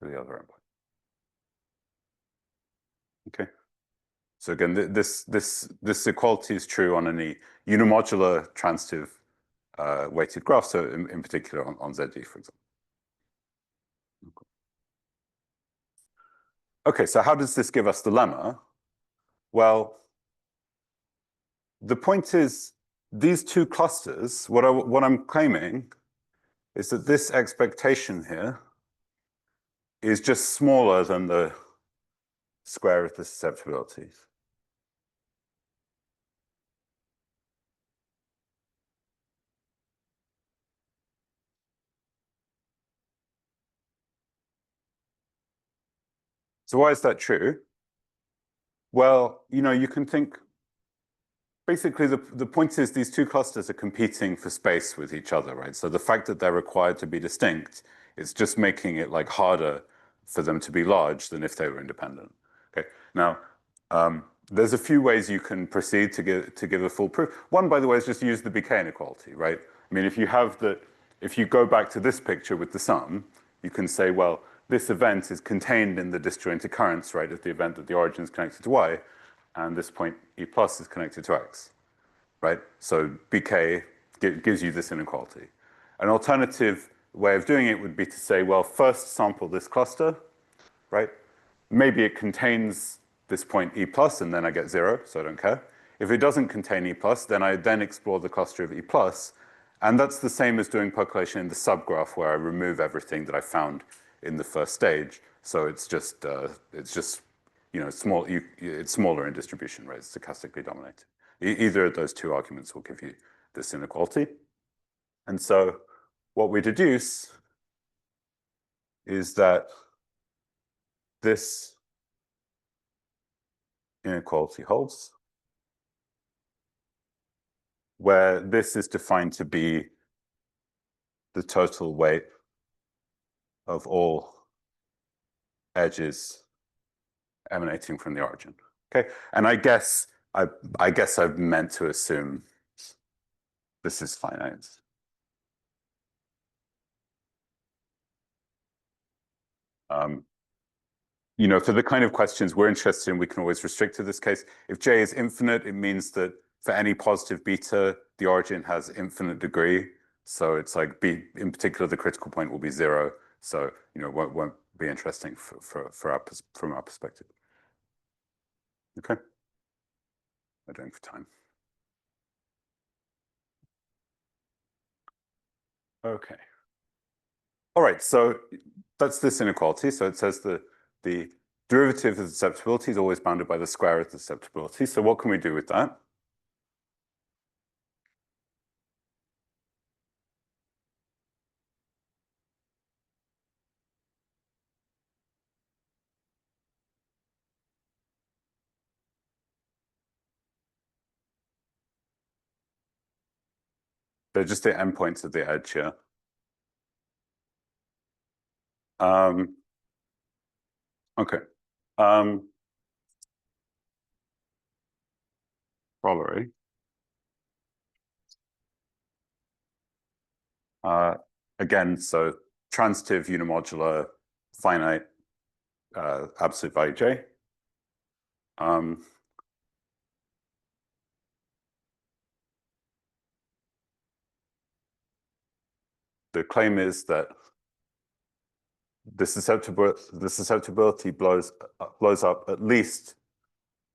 to the other endpoint. Okay. So again, this equality is true on any unimodular transitive weighted graph, so in particular on ZD, for example. Okay, so how does this give us the lemma? Well, the point is, these two clusters, what I'm claiming is that this expectation here is just smaller than the square of the susceptibility. So why is that true? Well, you can think, basically the point is these two clusters are competing for space with each other, right? So the fact that they're required to be distinct is just making it like harder for them to be large than if they were independent. Okay. Now, there's a few ways you can proceed to give a full proof. One, by the way, is just use the BK inequality, right? I mean, if you go back to this picture with the sum, you can say, well, this event is contained in the disjoint occurrence, right, of the event that the origin is connected to y, and this point E plus is connected to x, right? So BK gives you this inequality. An alternative way of doing it would be to say, well, first sample this cluster, right? Maybe it contains this point E plus, and then I get 0, so I don't care. If it doesn't contain E plus, then I then explore the cluster of E plus, and that's the same as doing percolation in the subgraph, where I remove everything that I found in the first stage. So it's just small. It's smaller in distribution, right? It's stochastically dominated. Either of those two arguments will give you this inequality. And so what we deduce is that this inequality holds, where this is defined to be the total weight of all edges emanating from the origin. Okay, and I guess I've meant to assume this is finite. For the kind of questions we're interested in, we can always restrict to this case. If J is infinite, it means that for any positive beta, the origin has infinite degree. So it's like in particular, the critical point will be 0. So won't be interesting from our perspective. Okay, we're doing for time. Okay. All right, so that's this inequality. So it says the derivative of the susceptibility is always bounded by the square of the susceptibility. So what can we do with that? They're just the endpoints of the edge here. Okay. Corollary. Again, so transitive unimodular finite absolute value J. The claim is that the susceptibility blows up at least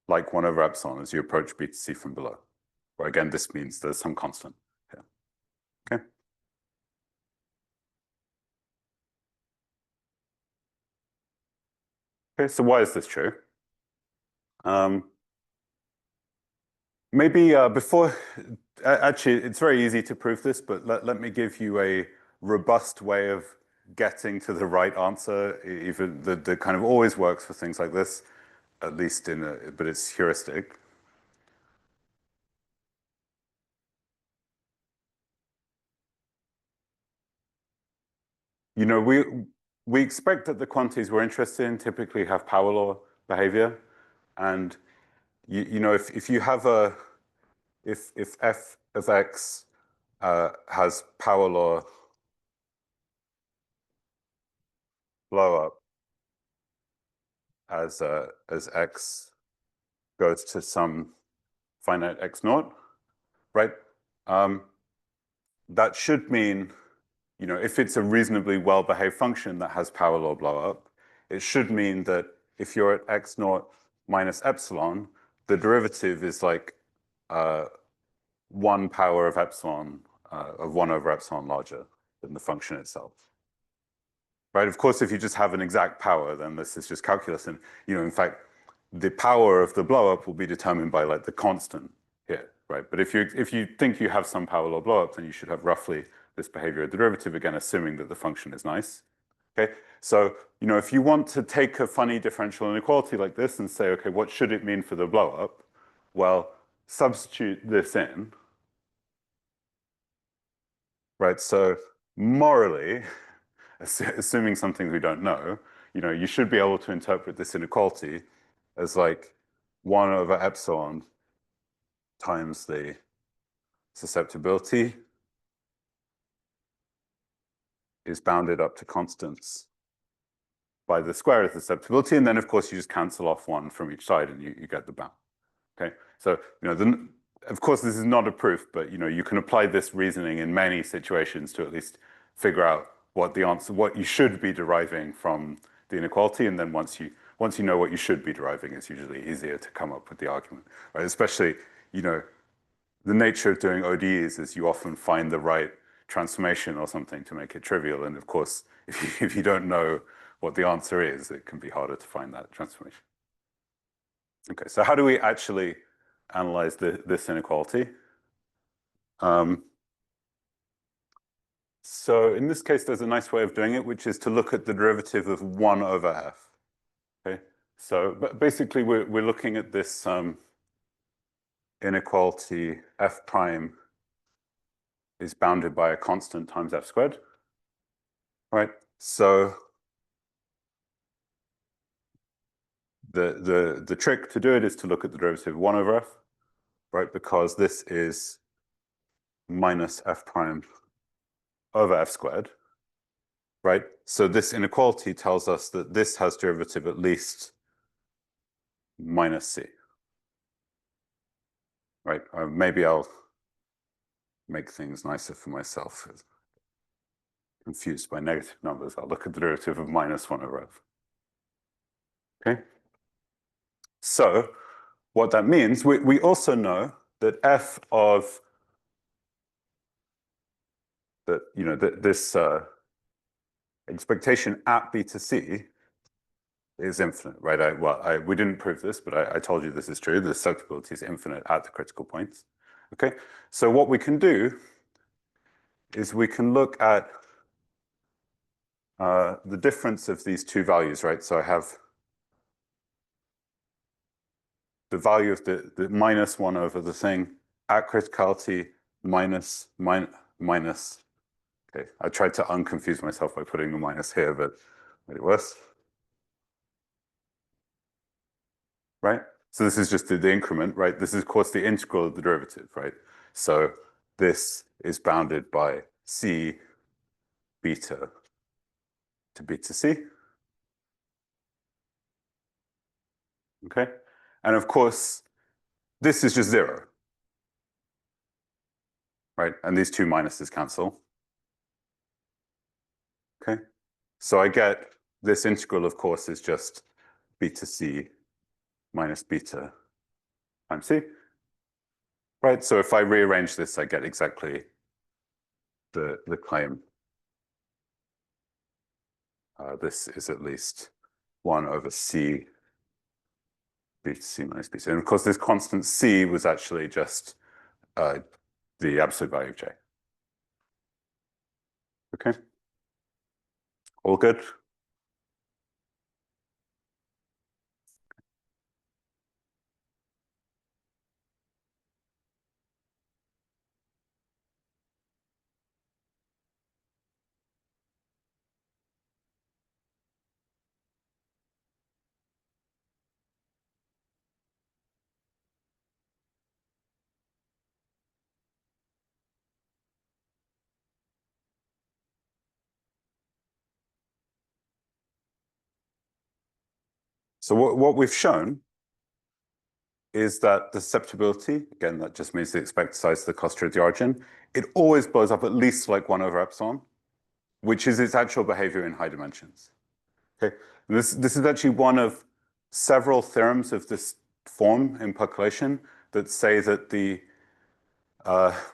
like 1 over epsilon as you approach B to C from below. Where again, this means there's some constant here. Okay. Okay, so why is this true? Maybe before, actually, it's very easy to prove this, but let me give you a robust way of getting to the right answer, even the kind of always works for things like this, at least but it's heuristic. You know, we expect that the quantities we're interested in typically have power law behavior, and you know if you have if f of x has power law blow up as x goes to some finite x naught, right? That should mean, you know, if it's a reasonably well-behaved function that has power law blow up, it should mean that if you're at x naught minus epsilon, the derivative is like 1 power of epsilon, of 1 over epsilon larger than the function itself. Right? Of course, if you just have an exact power, then this is just calculus. And, you know, in fact, the power of the blow up will be determined by like the constant here, right? But if you think you have some power law blow up, then you should have roughly this behavior of the derivative, again, assuming that the function is nice. Okay, so, you know, if you want to take a funny differential inequality like this and say, okay, what should it mean for the blow up? Well, substitute this in, right? So morally, assuming some things we don't know, you know, you should be able to interpret this inequality as like 1 over epsilon times the susceptibility is bounded up to constants by the square of the susceptibility, and then of course you just cancel off 1 from each side and you get the bound. Okay, so you know, of course this is not a proof, but you know, you can apply this reasoning in many situations to at least figure out what the answer, what you should be deriving from the inequality, and then once you know what you should be deriving, it's usually easier to come up with the argument, right? Especially, you know, the nature of doing ODEs is you often find the right transformation or something to make it trivial, and of course, if you don't know what the answer is, it can be harder to find that transformation. Okay, so how do we actually analyze this inequality? So in this case, there's a nice way of doing it, which is to look at the derivative of 1 over f. Okay, so basically we're looking at this inequality f prime is bounded by a constant times f squared. Right, so the trick to do it is to look at the derivative of 1 over f, right? Because this is minus f prime over f squared, right? So this inequality tells us that this has derivative at least minus c, right? Maybe I'll make things nicer for myself. Confused by negative numbers, I'll look at the derivative of minus 1 over f. Okay? So what that means, we also know that f of that, you know, this expectation at B to C is infinite, right? We didn't prove this, but I told you this is true. The susceptibility is infinite at the critical points. Okay, so what we can do is we can look at the difference of these two values, right? So I have the value of the -1 over the thing at criticality minus. Okay, I tried to unconfuse myself by putting the minus here, but made it worse. Right? So this is just the increment, right? This is, of course, the integral of the derivative, right? So this is bounded by c beta to beta c. Okay? And of course, this is just 0. Right? And these two minuses cancel. Okay? So I get this integral, of course, is just beta c minus beta times c. Right? So if I rearrange this, I get exactly the claim. This is at least 1 over c beta c minus beta. And of course, this constant c was actually just the absolute value of j. Okay? All good? So what we've shown is that the susceptibility, again, that just means the expected size of the cluster at the origin, it always blows up at least like 1 over epsilon, which is its actual behavior in high dimensions. Okay, and this is actually one of several theorems of this form in percolation that say that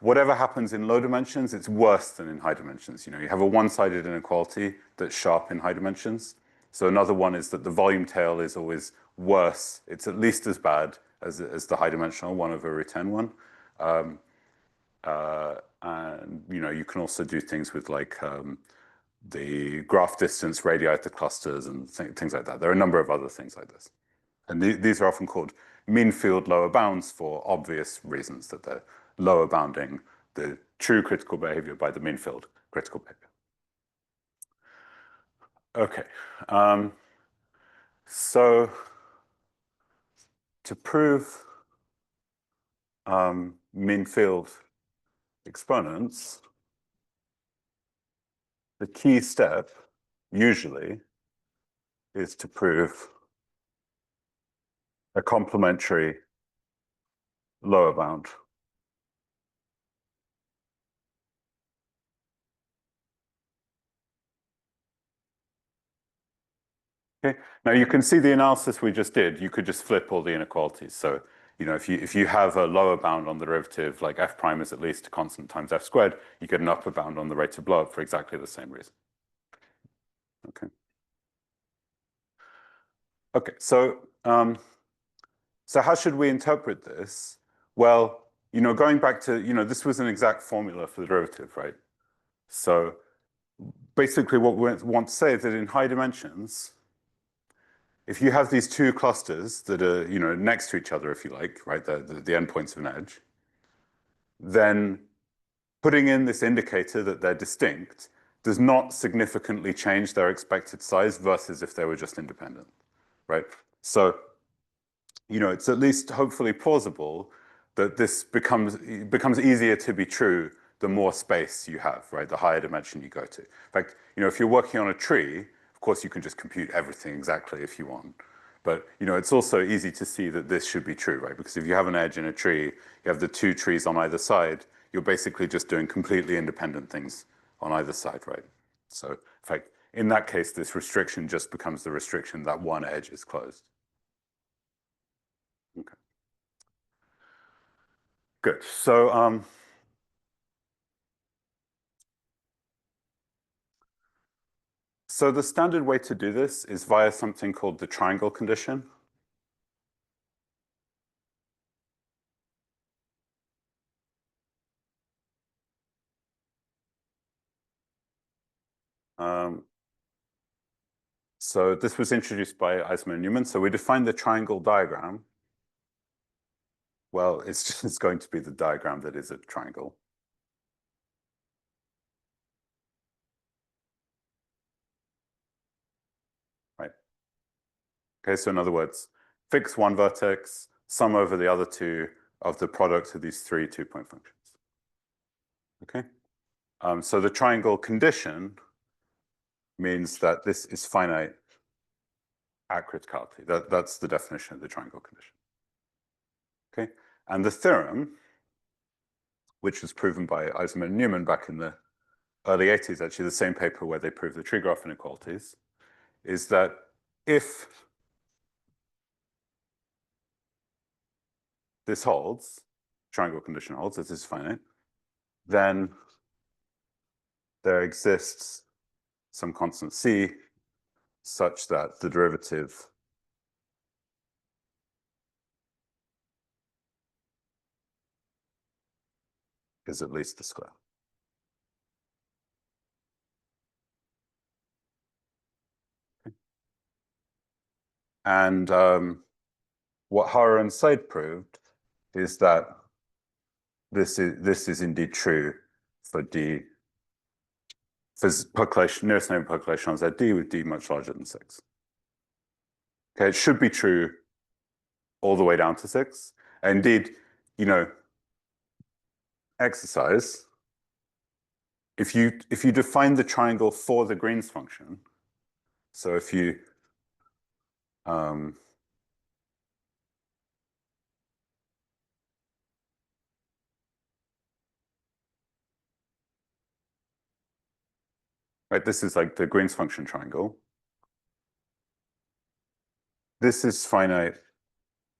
whatever happens in low dimensions, it's worse than in high dimensions. You have a one-sided inequality that's sharp in high dimensions. So another one is that the volume tail is always worse. It's at least as bad as the high dimensional 1 over root n one. And you can also do things with like the graph distance radii at the clusters and things like that. There are a number of other things like this. And these are often called mean field lower bounds for obvious reasons, that they're lower bounding the true critical behavior by the mean field critical behavior. Okay. So to prove mean field exponents, the key step usually is to prove a complementary lower bound. Okay. Now you can see the analysis we just did. You could just flip all the inequalities. So if you have a lower bound on the derivative, like f prime is at least a constant times f squared, you get an upper bound on the rate of blow up for exactly the same reason. Okay. Okay. So how should we interpret this? Well, going back to this was an exact formula for the derivative, right? So basically, what we want to say is that in high dimensions, if you have these two clusters that are, next to each other, if you like, right, the endpoints of an edge, then putting in this indicator that they're distinct does not significantly change their expected size versus if they were just independent, right? So, it's at least hopefully plausible that this becomes easier to be true the more space you have, right? The higher dimension you go to. In fact, if you're working on a tree, of course you can just compute everything exactly if you want. But it's also easy to see that this should be true, right? Because if you have an edge in a tree, you have the two trees on either side, you're basically just doing completely independent things on either side, right? So in fact, in that case, this restriction just becomes the restriction that one edge is closed. Okay. Good. So the standard way to do this is via something called the triangle condition. So this was introduced by Eisman and Newman. So we define the triangle diagram. Well, it's just going to be the diagram that is a triangle. Right. Okay, so in other words, fix one vertex, sum over the other two of the product of these three two-point functions. Okay. So the triangle condition means that this is finite at criticality. That's the definition of the triangle condition. Okay, and the theorem, which was proven by Eisman and Newman back in the early 80s, actually the same paper where they proved the tree graph inequalities, is that if this holds, triangle condition holds, this is finite, then there exists some constant c such that the derivative is at least the square. Okay. And what Hara and Said proved is that this is indeed true for D, for percolation, nearest neighbor percolation on ZD with D much larger than 6. Okay, it should be true all the way down to 6. And indeed, you know, exercise, if you define the triangle for the Green's function, so if you right, this is like the Green's function triangle. This is finite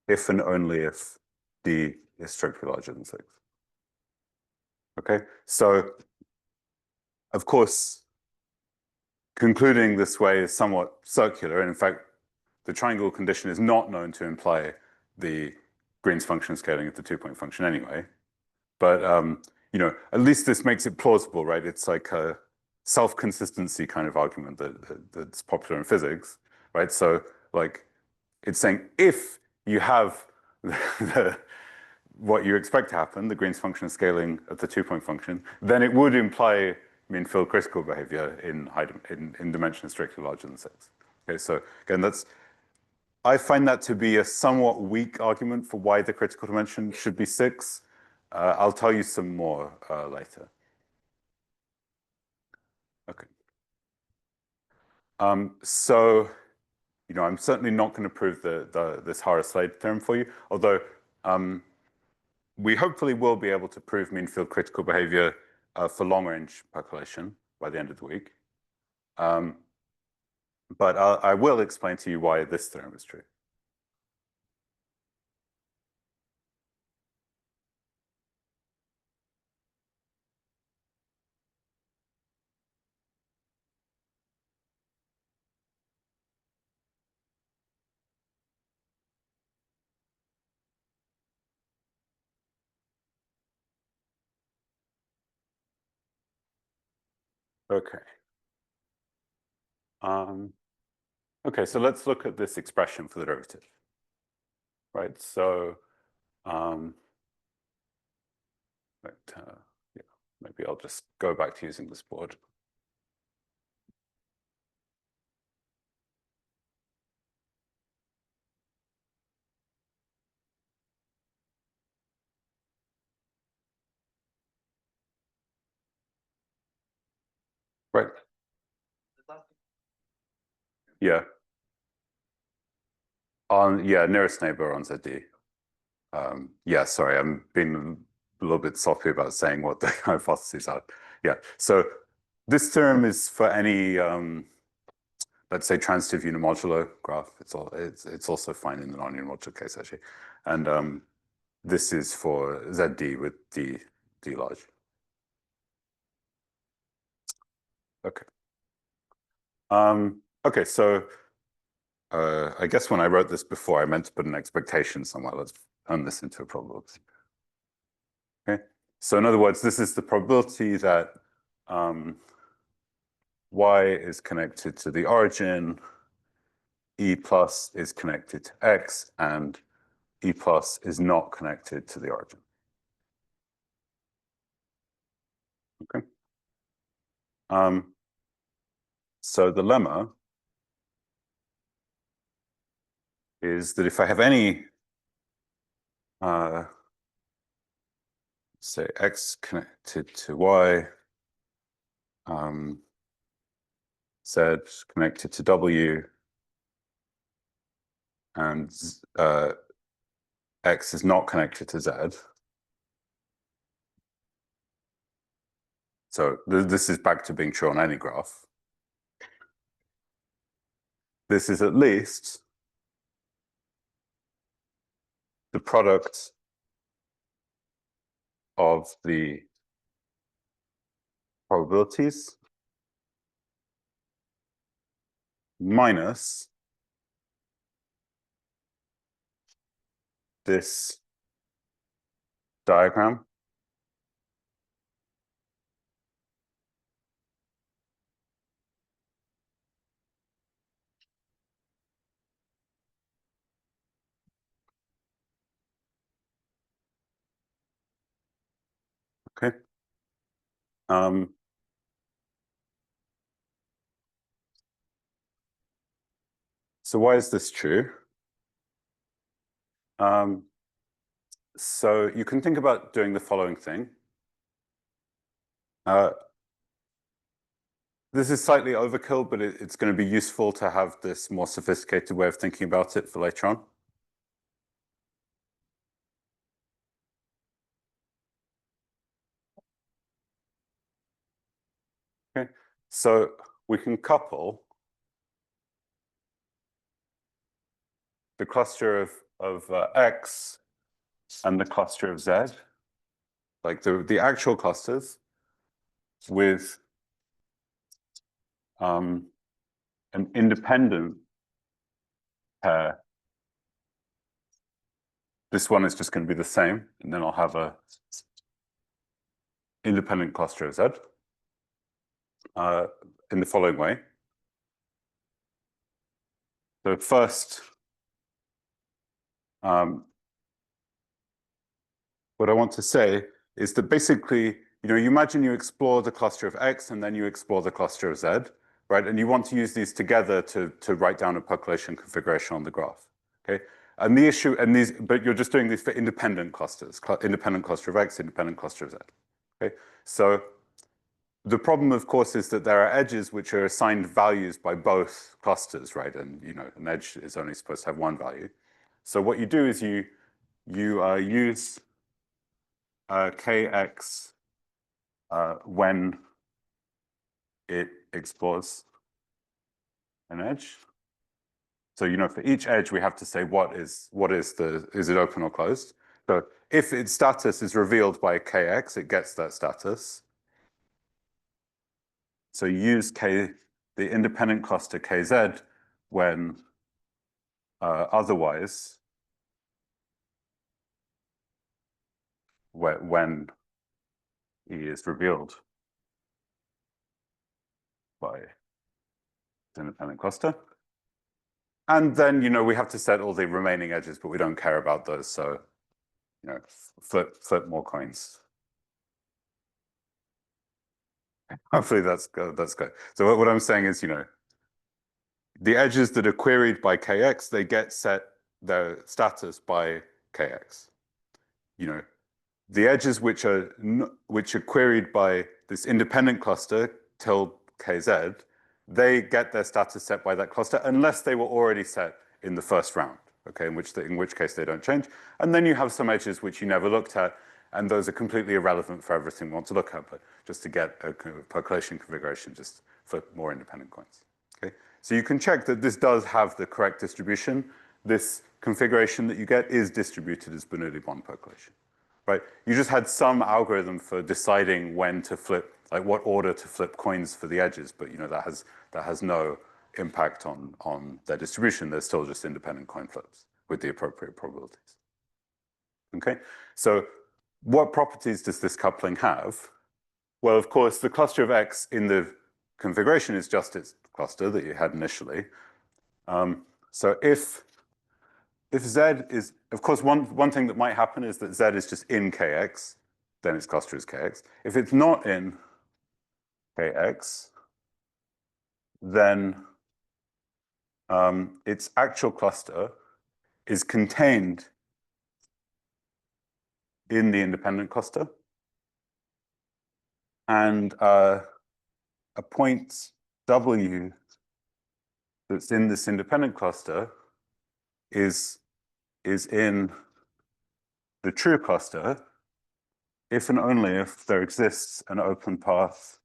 if and only if D is strictly larger than 6. Okay, so of course, concluding this way is somewhat circular, and in fact, the triangle condition is not known to imply the Green's function scaling of the two-point function anyway. But you know, at least this makes it plausible, right? It's like a self-consistency kind of argument that's popular in physics, right? So like, it's saying if you have what you expect to happen, the Green's function scaling of the two-point function, then it would imply mean field critical behavior in dimensions strictly larger than 6. Okay, so again, I find that to be a somewhat weak argument for why the critical dimension should be 6. I'll tell you some more later. Okay. So, you know, I'm certainly not going to prove this Hara-Slade theorem for you, although we hopefully will be able to prove mean field critical behavior for long-range percolation by the end of the week. But I will explain to you why this theorem is true. Okay. Okay, so let's look at this expression for the derivative. Right, so yeah, maybe I'll just go back to using this board. Right. Yeah. Yeah, nearest neighbor on ZD. Yeah, sorry, I'm being a little bit sloppy about saying what the hypotheses are. Yeah, so this theorem is for any, let's say, transitive unimodular graph. It's also fine in the non-unimodular case, actually. And this is for ZD with D large. Okay, so I guess when I wrote this before, I meant to put an expectation somewhere. Let's turn this into a probability. Okay, so in other words, this is the probability that y is connected to the origin, e plus is connected to x, and e plus is not connected to the origin. Okay. So the lemma is that if I have any, say x connected to y, z connected to w, and x is not connected to z. So this is back to being true on any graph. This is at least the product of the probabilities minus this diagram. Okay. So why is this true? So you can think about doing the following thing. This is slightly overkill, but it's going to be useful to have this more sophisticated way of thinking about it for later on. Okay, so we can couple the cluster of x and the cluster of z, like the actual clusters, with an independent pair. This one is just going to be the same, and then I'll have a independent cluster of z in the following way. So first, what I want to say is that basically, you imagine you explore the cluster of x and then you explore the cluster of z, right? And you want to use these together to write down a percolation configuration on the graph, okay? And the issue, but you're just doing these for independent clusters, independent cluster of x, independent cluster of z, okay? So the problem, of course, is that there are edges which are assigned values by both clusters, right? And an edge is only supposed to have one value. So what you do is you use kx when it explores an edge. So for each edge we have to say is it open or closed? So if its status is revealed by kx, it gets that status. So use the independent cluster kz when otherwise, when E is revealed by the independent cluster. And then, we have to set all the remaining edges, but we don't care about those. So, flip more coins. Hopefully that's good. So what I'm saying is, the edges that are queried by kx, they get set their status by kx. The edges which are queried by this independent cluster till kz, they get their status set by that cluster unless they were already set in the first round, okay, in which case they don't change. And then you have some edges which you never looked at, and those are completely irrelevant for everything we want to look at, but just to get a kind of percolation configuration, just flip more independent coins, okay? So you can check that this does have the correct distribution. This configuration that you get is distributed as Bernoulli bond percolation, right? You just had some algorithm for deciding when to flip like what order to flip coins for the edges, but that has no impact on their distribution. They're still just independent coin flips with the appropriate probabilities. Okay, so what properties does this coupling have? Well, of course, the cluster of X in the configuration is just its cluster that you had initially. So if Z is, of course, one thing that might happen is that Z is just in Kx, then its cluster is Kx. If it's not in Kx, then its actual cluster is contained in the independent cluster. And a point W that's in this independent cluster is in the true cluster if and only if there exists an open path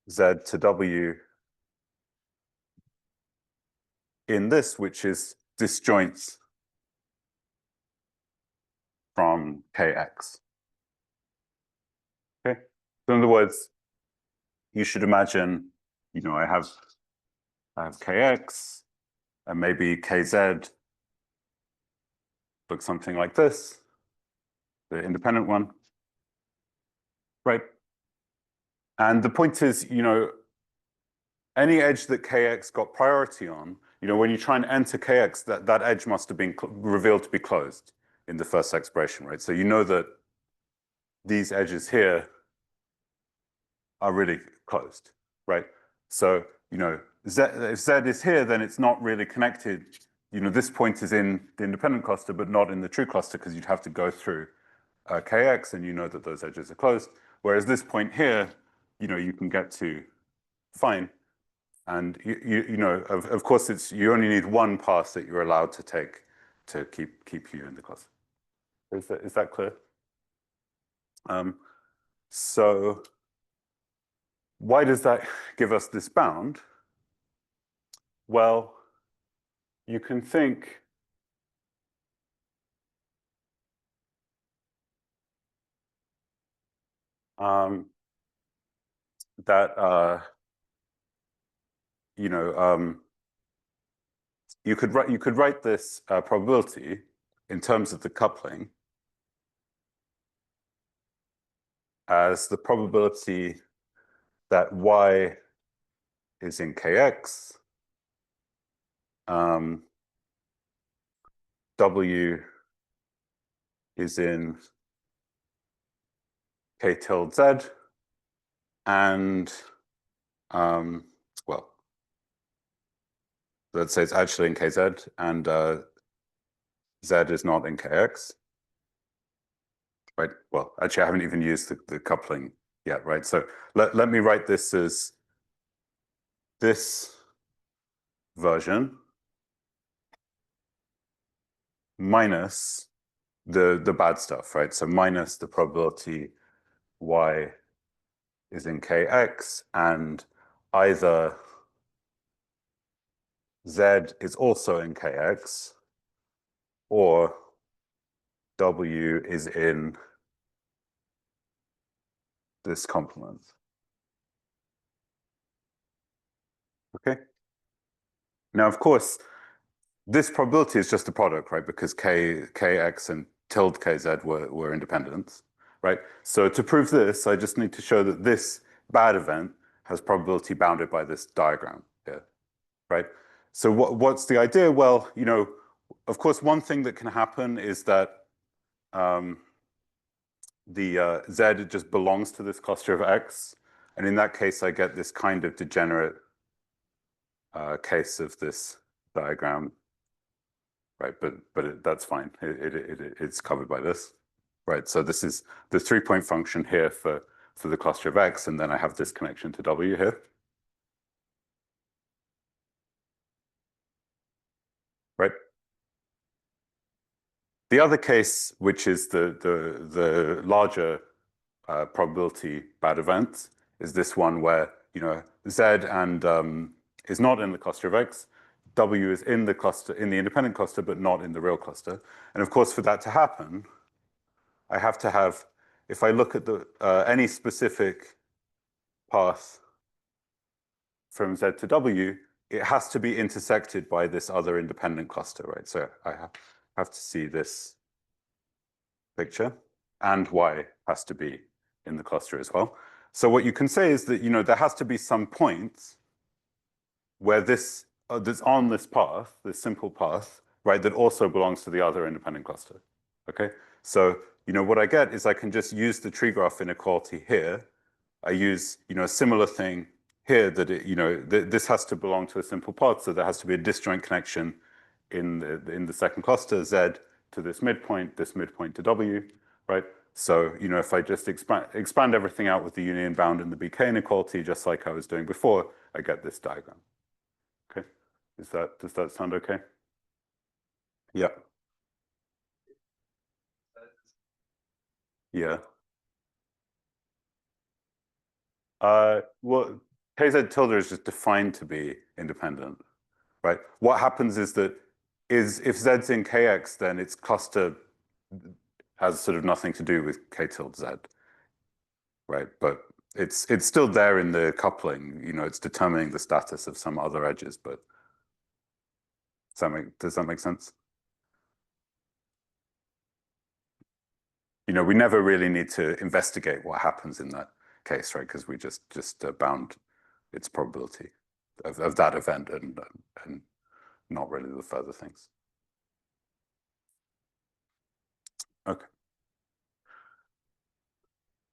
Z to W in this, which is disjoint from Kx. Okay, so in other words, you should imagine, I have Kx, and maybe Kz looks something like this, the independent one, right? And the point is, any edge that Kx got priority on, when you try and enter Kx, that edge must have been revealed to be closed in the first expiration, right? So you know that these edges here are really closed, right? So, if Z is here, then it's not really connected. This point is in the independent cluster, but not in the true cluster, because you'd have to go through Kx, and you know that those edges are closed. Whereas this point here, you can get to fine. And of course, you only need one pass that you're allowed to take to keep you in the cluster. Is that clear? So why does that give us this bound? Well, you can think that you could write this probability in terms of the coupling as the probability that Y is in Kx, W is in K tilde Z, and well, let's say it's actually in Kz, and Z is not in Kx. Right, well, actually, I haven't even used the coupling yet, right? So let me write this as this version minus the bad stuff, right? So minus the probability Y is in Kx, and either Z is also in Kx, or W is in this complement. Okay. Now, of course, this probability is just a product, right? Because Kx and tilde Kz were independent, right? So to prove this, I just need to show that this bad event has probability bounded by this diagram here, right? So what's the idea? Well, of course, one thing that can happen is that the Z just belongs to this cluster of X. And in that case, I get this kind of degenerate case of this diagram, right? But that's fine. It's covered by this, right? So this is the 3-point function here for the cluster of X, and then I have this connection to W here. Right? The other case, which is the larger probability bad event, is this one where Z and is not in the cluster of X. W is in the cluster, in the independent cluster, but not in the real cluster. And of course, for that to happen, I have to have, if I look at the any specific path from Z to W, it has to be intersected by this other independent cluster, right? So I have to see this picture, and Y has to be in the cluster as well. So what you can say is that, there has to be some point where this that's on this path, this simple path, right, that also belongs to the other independent cluster. Okay, so what I get is I can just use the tree graph inequality here. I use a similar thing here that this has to belong to a simple path, so there has to be a disjoint connection in the second cluster Z to this midpoint to W, right? So if I just expand everything out with the union bound and the BK inequality, just like I was doing before, I get this diagram. Okay, does that sound okay? Yeah. Yeah. Well, KZ tilde is just defined to be independent, right? What happens is that if Z's in KX, then its cluster has sort of nothing to do with K tilde Z, right? But it's still there in the coupling, it's determining the status of some other edges, but does that make sense? We never really need to investigate what happens in that case, right? Because we just bound its probability of that event and not really the further things. Okay.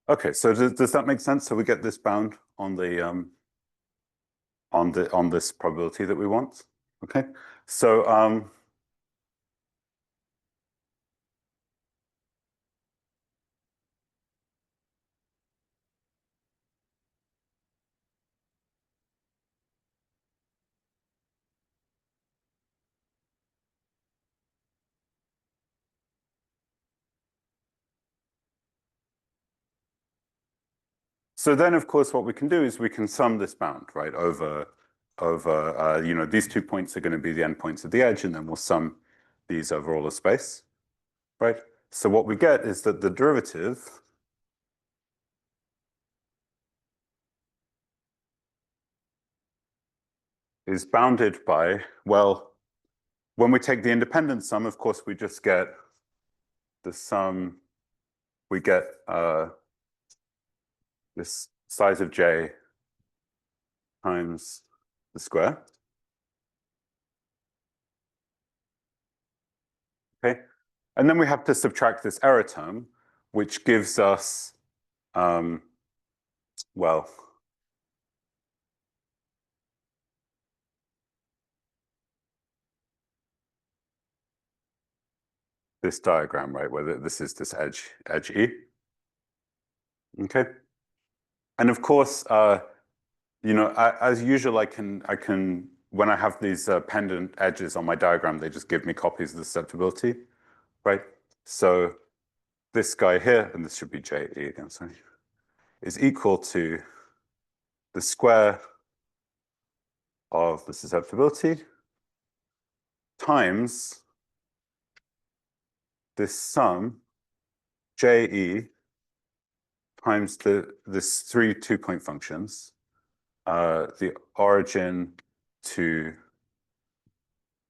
Okay, so does that make sense? So we get this bound on the on this probability that we want. Okay, so then of course what we can do is we can sum this bound, right, over these 2 points are going to be the endpoints of the edge, and then we'll sum these over all the space, right? So what we get is that the derivative is bounded by, well, when we take the independent sum, of course, we just get the sum, we get this size of J times the square. Okay, and then we have to subtract this error term, which gives us, well, this diagram, right, where this is this edge E. Okay, and of course, as usual, I can when I have these pendant edges on my diagram, they just give me copies of the susceptibility, right? So this guy here, and this should be JE again, sorry, is equal to the square of the susceptibility times this sum JE times this 3 2-point functions, the origin to,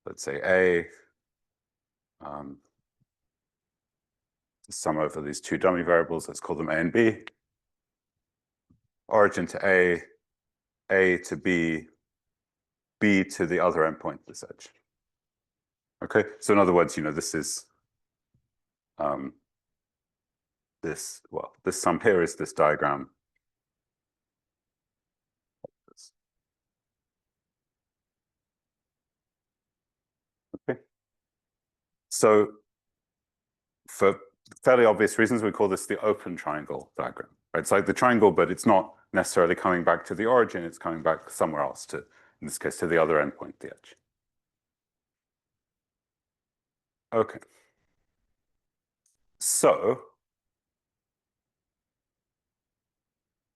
let's say, A, sum over these 2 dummy variables, let's call them A and B, origin to A to B, B to the other endpoint of this edge. Okay, so in other words, this is this sum here is this diagram. Okay, so for fairly obvious reasons, we call this the open triangle diagram, right? It's like the triangle, but it's not necessarily coming back to the origin, it's coming back somewhere else, to, in this case, to the other endpoint, the edge. Okay. So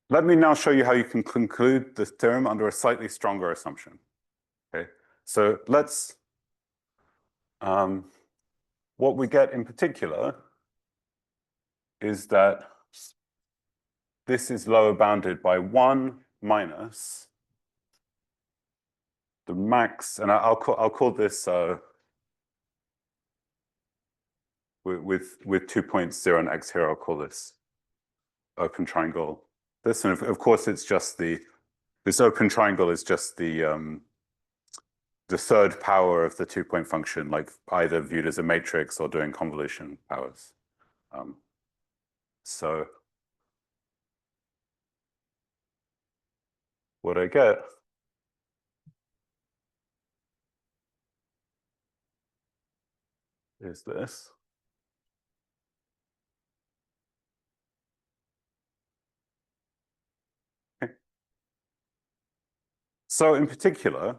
let me now show you how you can conclude this theorem under a slightly stronger assumption. Okay, so let's, what we get in particular is that this is lower bounded by 1 minus the max, and I'll call this with 2 points 0 and x here, I'll call this open triangle this, and of course it's just this open triangle is just the third power of the 2-point function, like either viewed as a matrix or doing convolution powers. So what I get is this. Okay. So in particular,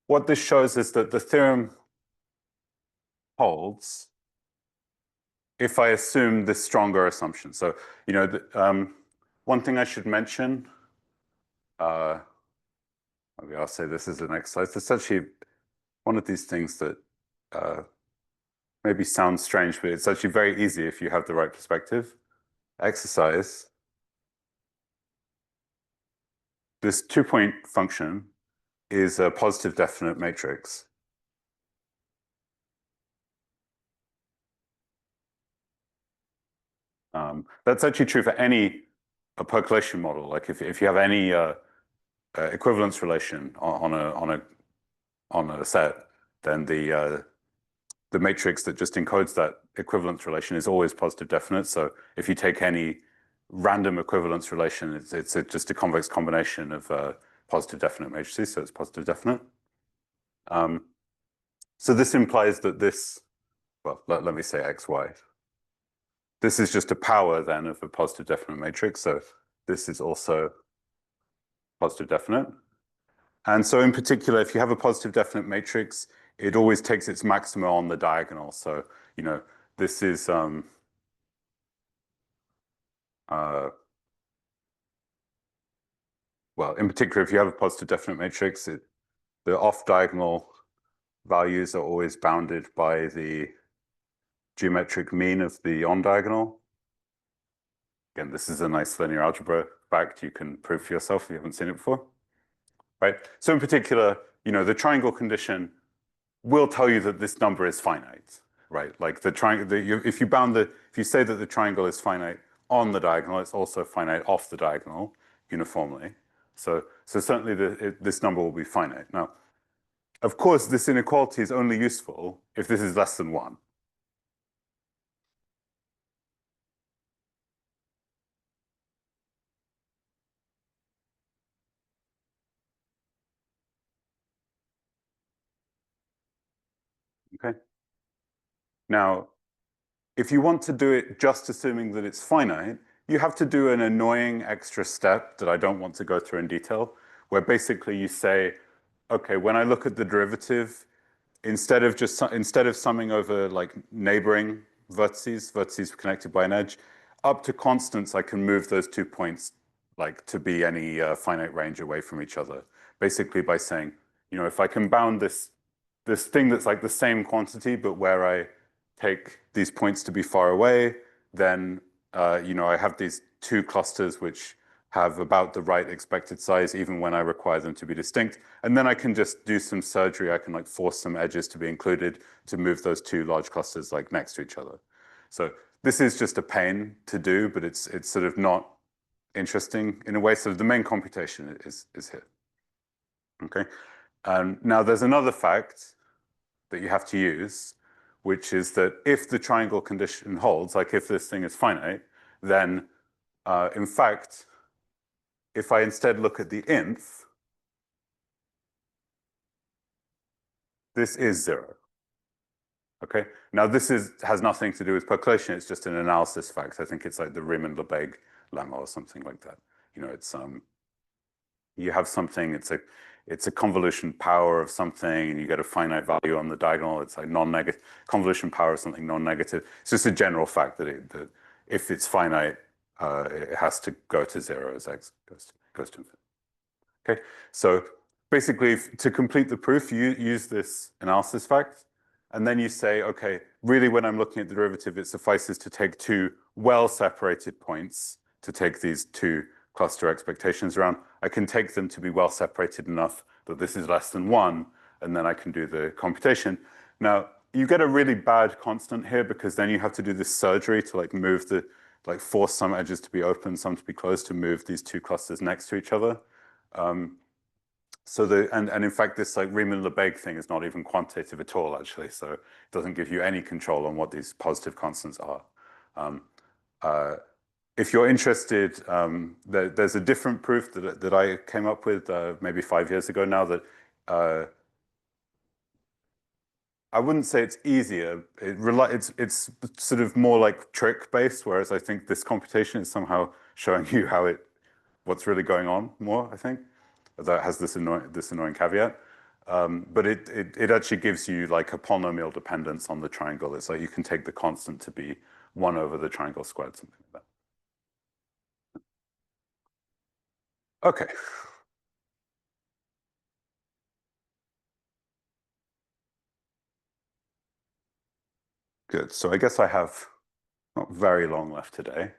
what this shows is that the theorem holds if I assume this stronger assumption. So, you know, one thing I should mention, maybe I'll say this as an exercise. It's actually one of these things that maybe sounds strange, but it's actually very easy if you have the right perspective. Exercise. This 2-point function is a positive definite matrix. That's actually true for any percolation model. Like if you have any equivalence relation on a set, then the matrix that just encodes that equivalence relation is always positive definite. So if you take any random equivalence relation, it's just a convex combination of positive definite matrices, so it's positive definite. So this implies that this, well, let me say xy. This is just a power then of a positive definite matrix, so this is also positive definite. And so in particular, if you have a positive definite matrix, it always takes its maxima on the diagonal. So, you know, this is well, in particular, if you have a positive definite matrix, the off-diagonal values are always bounded by the geometric mean of the on-diagonal. Again, this is a nice linear algebra fact you can prove for yourself if you haven't seen it before. Right? So in particular, you know, the triangle condition will tell you that this number is finite, right? Like the triangle, if you say that the triangle is finite on the diagonal, it's also finite off the diagonal uniformly. So certainly this number will be finite. Now, of course, this inequality is only useful if this is less than 1. Okay. Now, if you want to do it just assuming that it's finite, you have to do an annoying extra step that I don't want to go through in detail, where basically you say, okay, when I look at the derivative, instead of summing over like neighboring vertices connected by an edge, up to constants, I can move those 2 points like to be any finite range away from each other. Basically by saying, you know, if I can bound this thing that's like the same quantity, but where I take these points to be far away, then you know, I have these 2 clusters which have about the right expected size even when I require them to be distinct. And then I can just do some surgery. I can like force some edges to be included to move those 2 large clusters like next to each other. So this is just a pain to do, but it's sort of not interesting in a way. So the main computation is here. Okay. Now there's another fact that you have to use, which is that if the triangle condition holds, like if this thing is finite, then in fact, if I instead look at the nth, this is 0. Okay. Now this has nothing to do with percolation. It's just an analysis fact. I think it's like the Riemann-Lebesgue lemma or something like that. You know, it's you have something. It's a convolution power of something, and you get a finite value on the diagonal. It's like non-negative convolution power of something non-negative. It's just a general fact that if it's finite, it has to go to 0 as x goes to infinity. Okay, so basically, to complete the proof, you use this analysis fact, And then you say, okay, really when I'm looking at the derivative, it suffices to take two well-separated points to take these two cluster expectations around. I can take them to be well-separated enough that this is less than 1, and then I can do the computation. Now, you get a really bad constant here because then you have to do this surgery to like move the, like force some edges to be open, some to be closed to move these two clusters next to each other. So and in fact, this like Riemann-Lebesgue thing is not even quantitative at all, actually. So it doesn't give you any control on what these positive constants are. If you're interested, there's a different proof that I came up with maybe 5 years ago now that I wouldn't say it's easier. It's sort of more like trick based, whereas I think this computation is somehow showing you what's really going on more, I think. That has this annoying caveat. But it actually gives you like a polynomial dependence on the triangle. It's like you can take the constant to be 1 over the triangle squared, something like that. Okay. Good. So I guess I have not very long left today.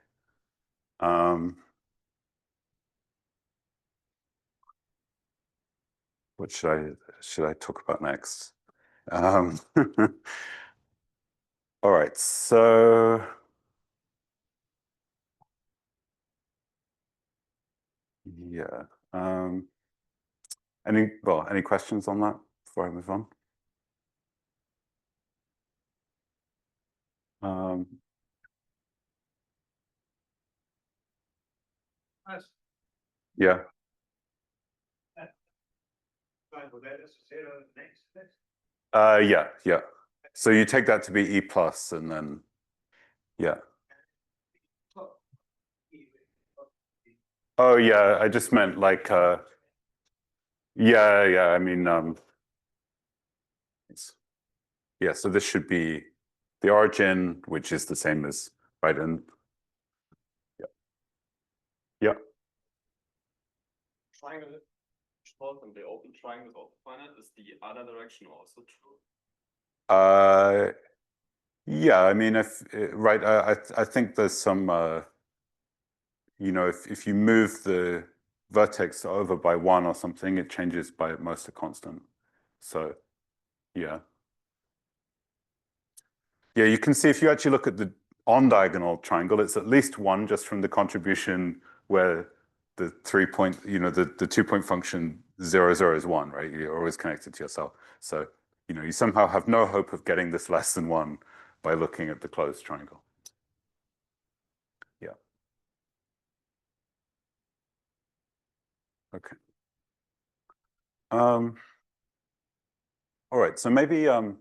What should I talk about next? All right. So yeah. Any questions on that before I move on? Yeah. Yeah. So you take that to be E plus and then, yeah. Oh yeah, I just meant like, yeah, I mean, yeah, so this should be the origin, which is the same as, right, and yeah. Triangle short and the open triangle of finite, is the other direction also true? Yeah, I mean, right, I think there's some, if you move the vertex over by 1 or something, it changes by at most a constant. So, yeah. Yeah, you can see if you actually look at the on-diagonal triangle, it's at least 1 just from the contribution where the 3-point, the 2-point function 0, 0 is 1, right? You're always connected to yourself. So, you somehow have no hope of getting this less than 1 by looking at the closed triangle. Yeah. Okay. All right, so maybe in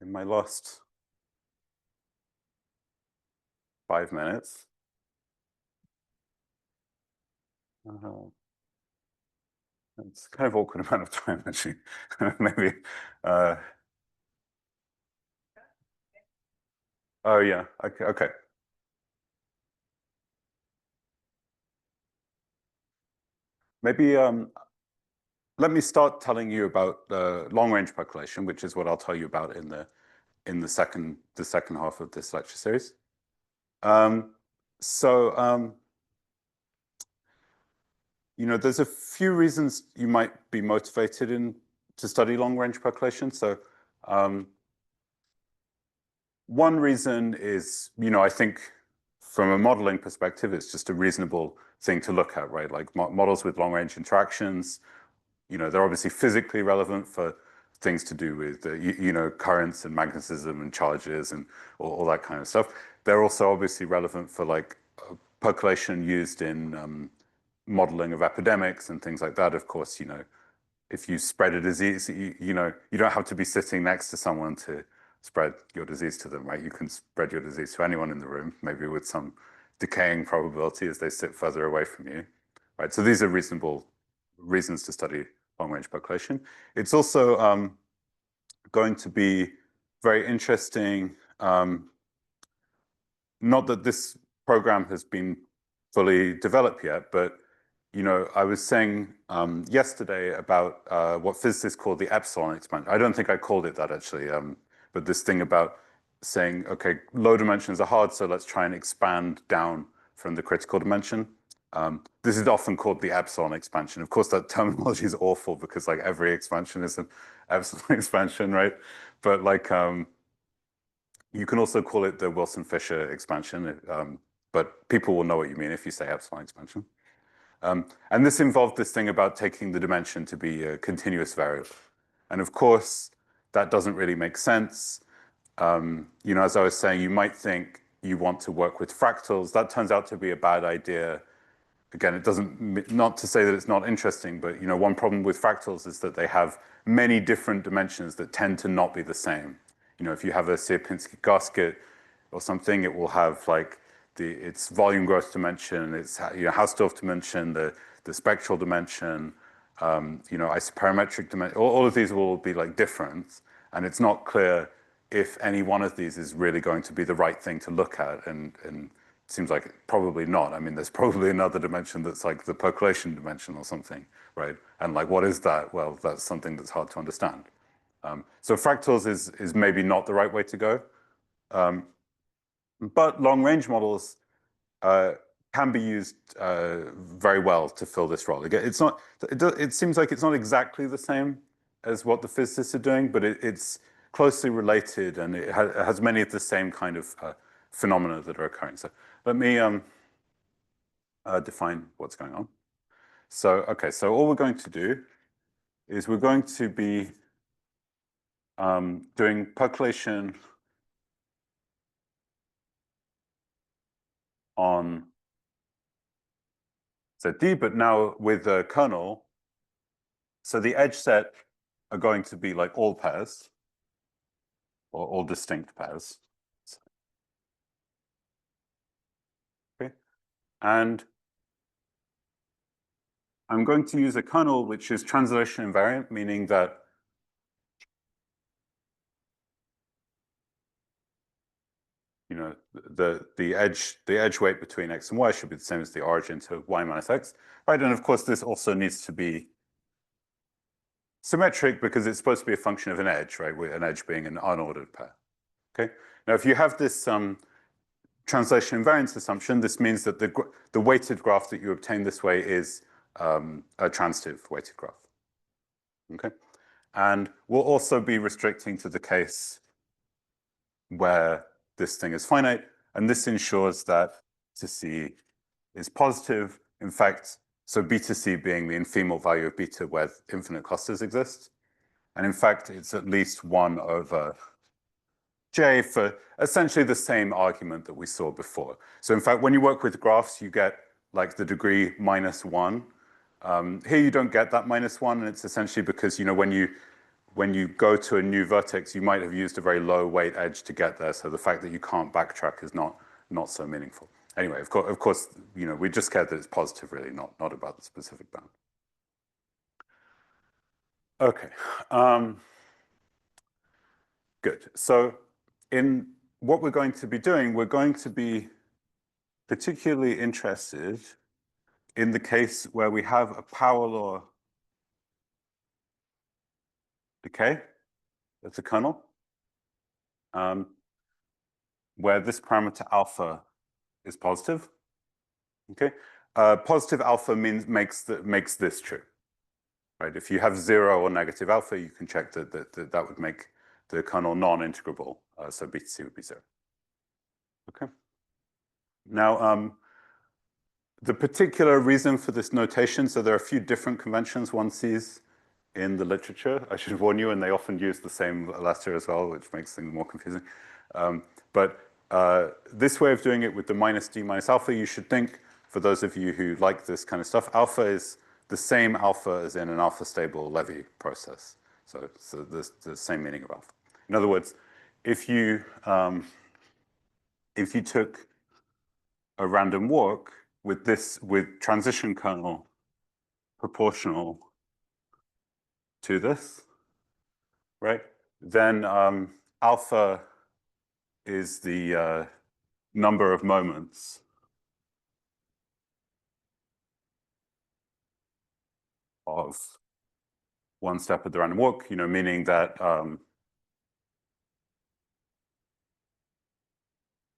my last 5 minutes, it's kind of awkward amount of time, actually. Maybe. Oh, yeah. Okay. Maybe let me start telling you about long-range percolation, which is what I'll tell you about in the second half of this lecture series. There's a few reasons you might be motivated to study long-range percolation. So one reason is, I think from a modeling perspective, it's just a reasonable thing to look at, right? Like models with long-range interactions, they're obviously physically relevant for things to do with, currents and magnetism and charges and all that kind of stuff. They're also obviously relevant for like percolation used in modeling of epidemics and things like that. Of course, if you spread a disease, you don't have to be sitting next to someone to spread your disease to them, right? You can spread your disease to anyone in the room, maybe with some decaying probability as they sit further away from you, right? So these are reasonable reasons to study long-range percolation. It's also going to be very interesting. Not that this program has been fully developed yet, but I was saying yesterday about what physicists call the epsilon expansion. I don't think I called it that actually, but this thing about saying, okay, low dimensions are hard, so let's try and expand down from the critical dimension. This is often called the epsilon expansion. Of course, that terminology is awful because like every expansion is an epsilon expansion, right? But like you can also call it the Wilson-Fisher expansion, but people will know what you mean if you say epsilon expansion. And this involved this thing about taking the dimension to be a continuous variable. And of course, that doesn't really make sense. As I was saying, you might think you want to work with fractals. That turns out to be a bad idea. Again, it doesn't, not to say that it's not interesting, but one problem with fractals is that they have many different dimensions that tend to not be the same. If you have a Sierpinski gasket or something, it will have like its volume growth dimension, its Hausdorff dimension, the spectral dimension, isoperimetric dimension. All of these will be like different, and it's not clear if any one of these is really going to be the right thing to look at, and it seems like probably not. I mean, there's probably another dimension that's like the percolation dimension or something, right? And like, what is that? Well, that's something that's hard to understand. So fractals is maybe not the right way to go. But long-range models can be used very well to fill this role. Again, it seems like it's not exactly the same as what the physicists are doing, but it's closely related, and it has many of the same kind of phenomena that are occurring. So let me define what's going on. So, okay, so all we're going to do is we're going to be doing percolation on ZD, but now with the kernel. So the edge set are going to be like all pairs, or all distinct pairs. Okay. And I'm going to use a kernel which is translation invariant, meaning that the edge weight between x and y should be the same as the origin to y minus x, right? And of course, this also needs to be symmetric because it's supposed to be a function of an edge, right? With an edge being an unordered pair. Okay. Now, if you have this translation invariance assumption, this means that the weighted graph that you obtain this way is a transitive weighted graph. Okay. And we'll also be restricting to the case where this thing is finite, and this ensures that beta c is positive. In fact, so beta c being the infemal value of beta where infinite clusters exist. And in fact, it's at least 1 over j for essentially the same argument that we saw before. So in fact, when you work with graphs, you get like the degree -1. Here you don't get that -1, and it's essentially because when you go to a new vertex, you might have used a very low weight edge to get there. So the fact that you can't backtrack is not so meaningful. Anyway, of course, we just care that it's positive, really, not about the specific bound. Okay. Good. So in what we're going to be doing, we're going to be particularly interested in the case where we have a power law decay. That's a kernel, where this parameter alpha is positive. Okay, positive alpha makes this true, right? If you have 0 or negative alpha, you can check that would make the kernel non-integrable. So beta c would be 0. Okay. Now, the particular reason for this notation, so there are a few different conventions one sees in the literature. I should warn you, and they often use the same letter as well, which makes things more confusing. But this way of doing it with the -d minus alpha, you should think, for those of you who like this kind of stuff, alpha is the same alpha as in an alpha-stable Levy process. So the same meaning of alpha. In other words, if you took a random walk with transition kernel proportional to this, right? Then alpha is the number of moments of one step of the random walk, meaning that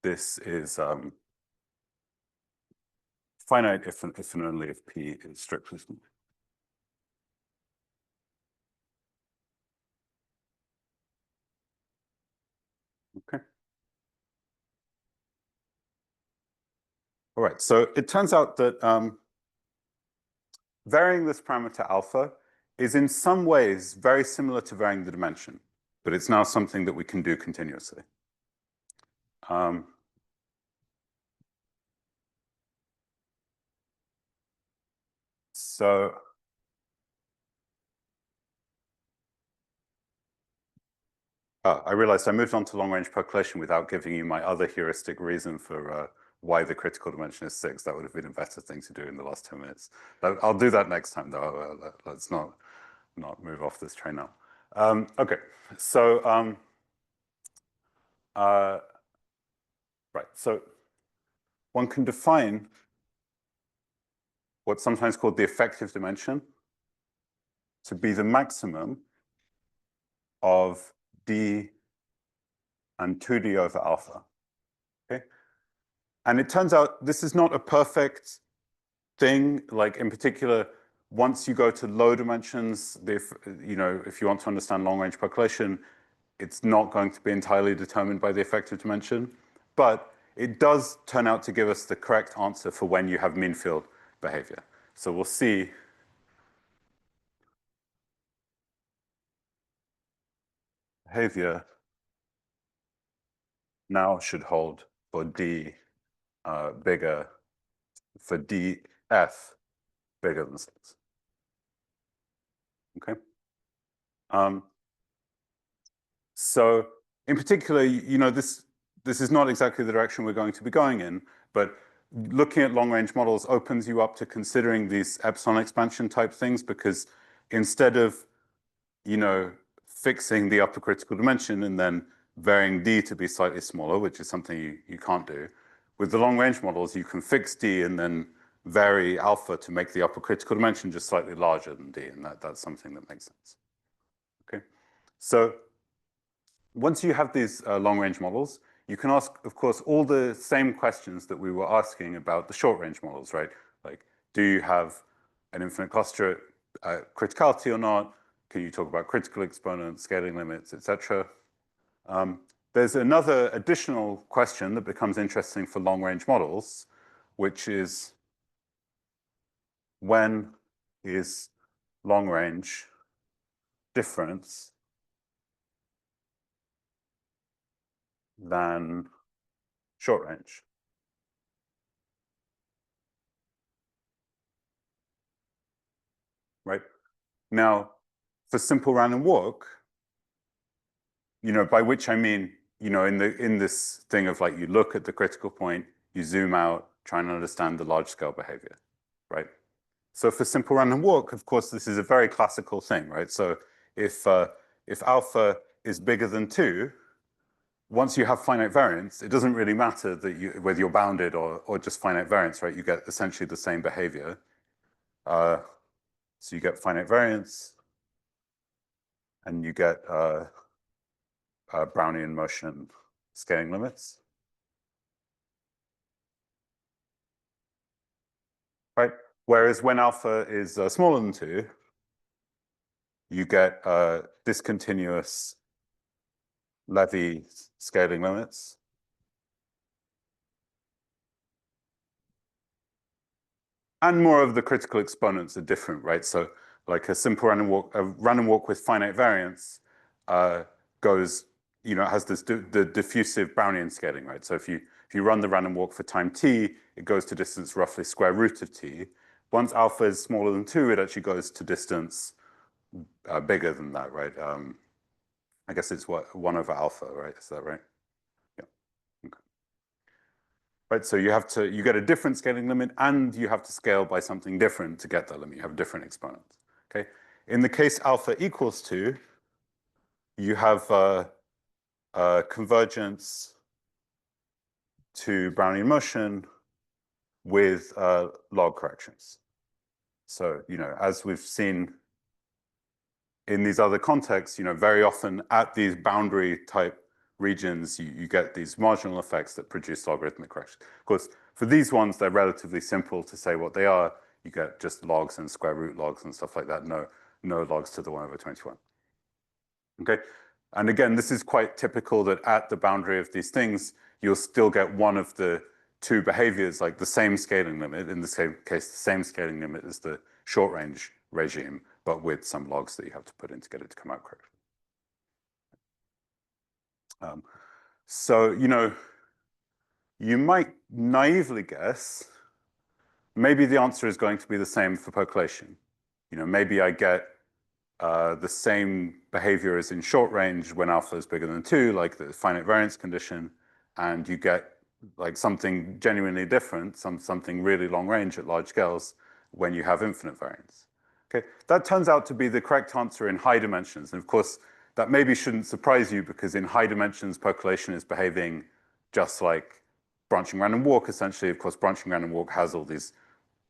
this is finite if and only if P is strictly smooth. Okay. All right, so it turns out that varying this parameter alpha is in some ways very similar to varying the dimension, but it's now something that we can do continuously. So I realized I moved on to long-range percolation without giving you my other heuristic reason for why the critical dimension is 6. That would have been a better thing to do in the last 10 minutes. I'll do that next time, though. Let's not move off this train now. Okay, so right, so one can define what's sometimes called the effective dimension to be the maximum of d and 2d over alpha. Okay, and it turns out this is not a perfect thing. Like in particular, once you go to low dimensions, if you want to understand long-range percolation, it's not going to be entirely determined by the effective dimension, but it does turn out to give us the correct answer for when you have mean field behavior. So we'll see behavior now should hold for D bigger, for df bigger than 6. Okay. So in particular, this is not exactly the direction we're going to be going in, but looking at long-range models opens you up to considering these epsilon expansion type things, because instead of, fixing the upper critical dimension and then varying D to be slightly smaller, which is something you can't do, with the long-range models, you can fix D and then vary alpha to make the upper critical dimension just slightly larger than D, and that's something that makes sense. Okay, so once you have these long-range models, you can ask, of course, all the same questions that we were asking about the short-range models, right? Like, do you have an infinite cluster at criticality or not? Can you talk about critical exponents, scaling limits, etc.? There's another additional question that becomes interesting for long-range models, which is, when is long-range different than short range? Right? Now, for simple random walk, by which I mean, in this thing of like, you look at the critical point, you zoom out, try and understand the large scale behavior, right? So for simple random walk, of course, this is a very classical thing, right? So if alpha is bigger than 2, once you have finite variance, it doesn't really matter that whether you're bounded or just finite variance, right? You get essentially the same behavior. So you get finite variance, and you get Brownian motion scaling limits, right? Whereas when alpha is smaller than 2, you get discontinuous Levy scaling limits. And more of the critical exponents are different, right? So like a simple random walk with finite variance goes, has this the diffusive Brownian scaling, right? So if you run the random walk for time t, it goes to distance roughly square root of t. Once alpha is smaller than 2, it actually goes to distance bigger than that, right? I guess it's 1 over alpha, right? Is that right? Yeah. Okay. Right, so you get a different scaling limit, and you have to scale by something different to get that limit. You have different exponents. Okay. In the case alpha equals 2, you have convergence to Brownian motion with log corrections. So, as we've seen in these other contexts, very often at these boundary type regions, you get these marginal effects that produce logarithmic correction. Of course, for these ones, they're relatively simple to say what they are. You get just logs and square root logs and stuff like that. No logs to the 1/21. Okay, and again, this is quite typical that at the boundary of these things, you'll still get one of the two behaviors, like the same scaling limit. In the same case, the same scaling limit as the short range regime, but with some logs that you have to put in to get it to come out correctly. So, you might naively guess, maybe the answer is going to be the same for percolation. Maybe I get the same behavior as in short range when alpha is bigger than 2, like the finite variance condition, and you get like something genuinely different, something really long range at large scales when you have infinite variance. Okay, that turns out to be the correct answer in high dimensions. And of course, that maybe shouldn't surprise you because in high dimensions, percolation is behaving just like branching random walk, essentially. Of course, branching random walk has all these,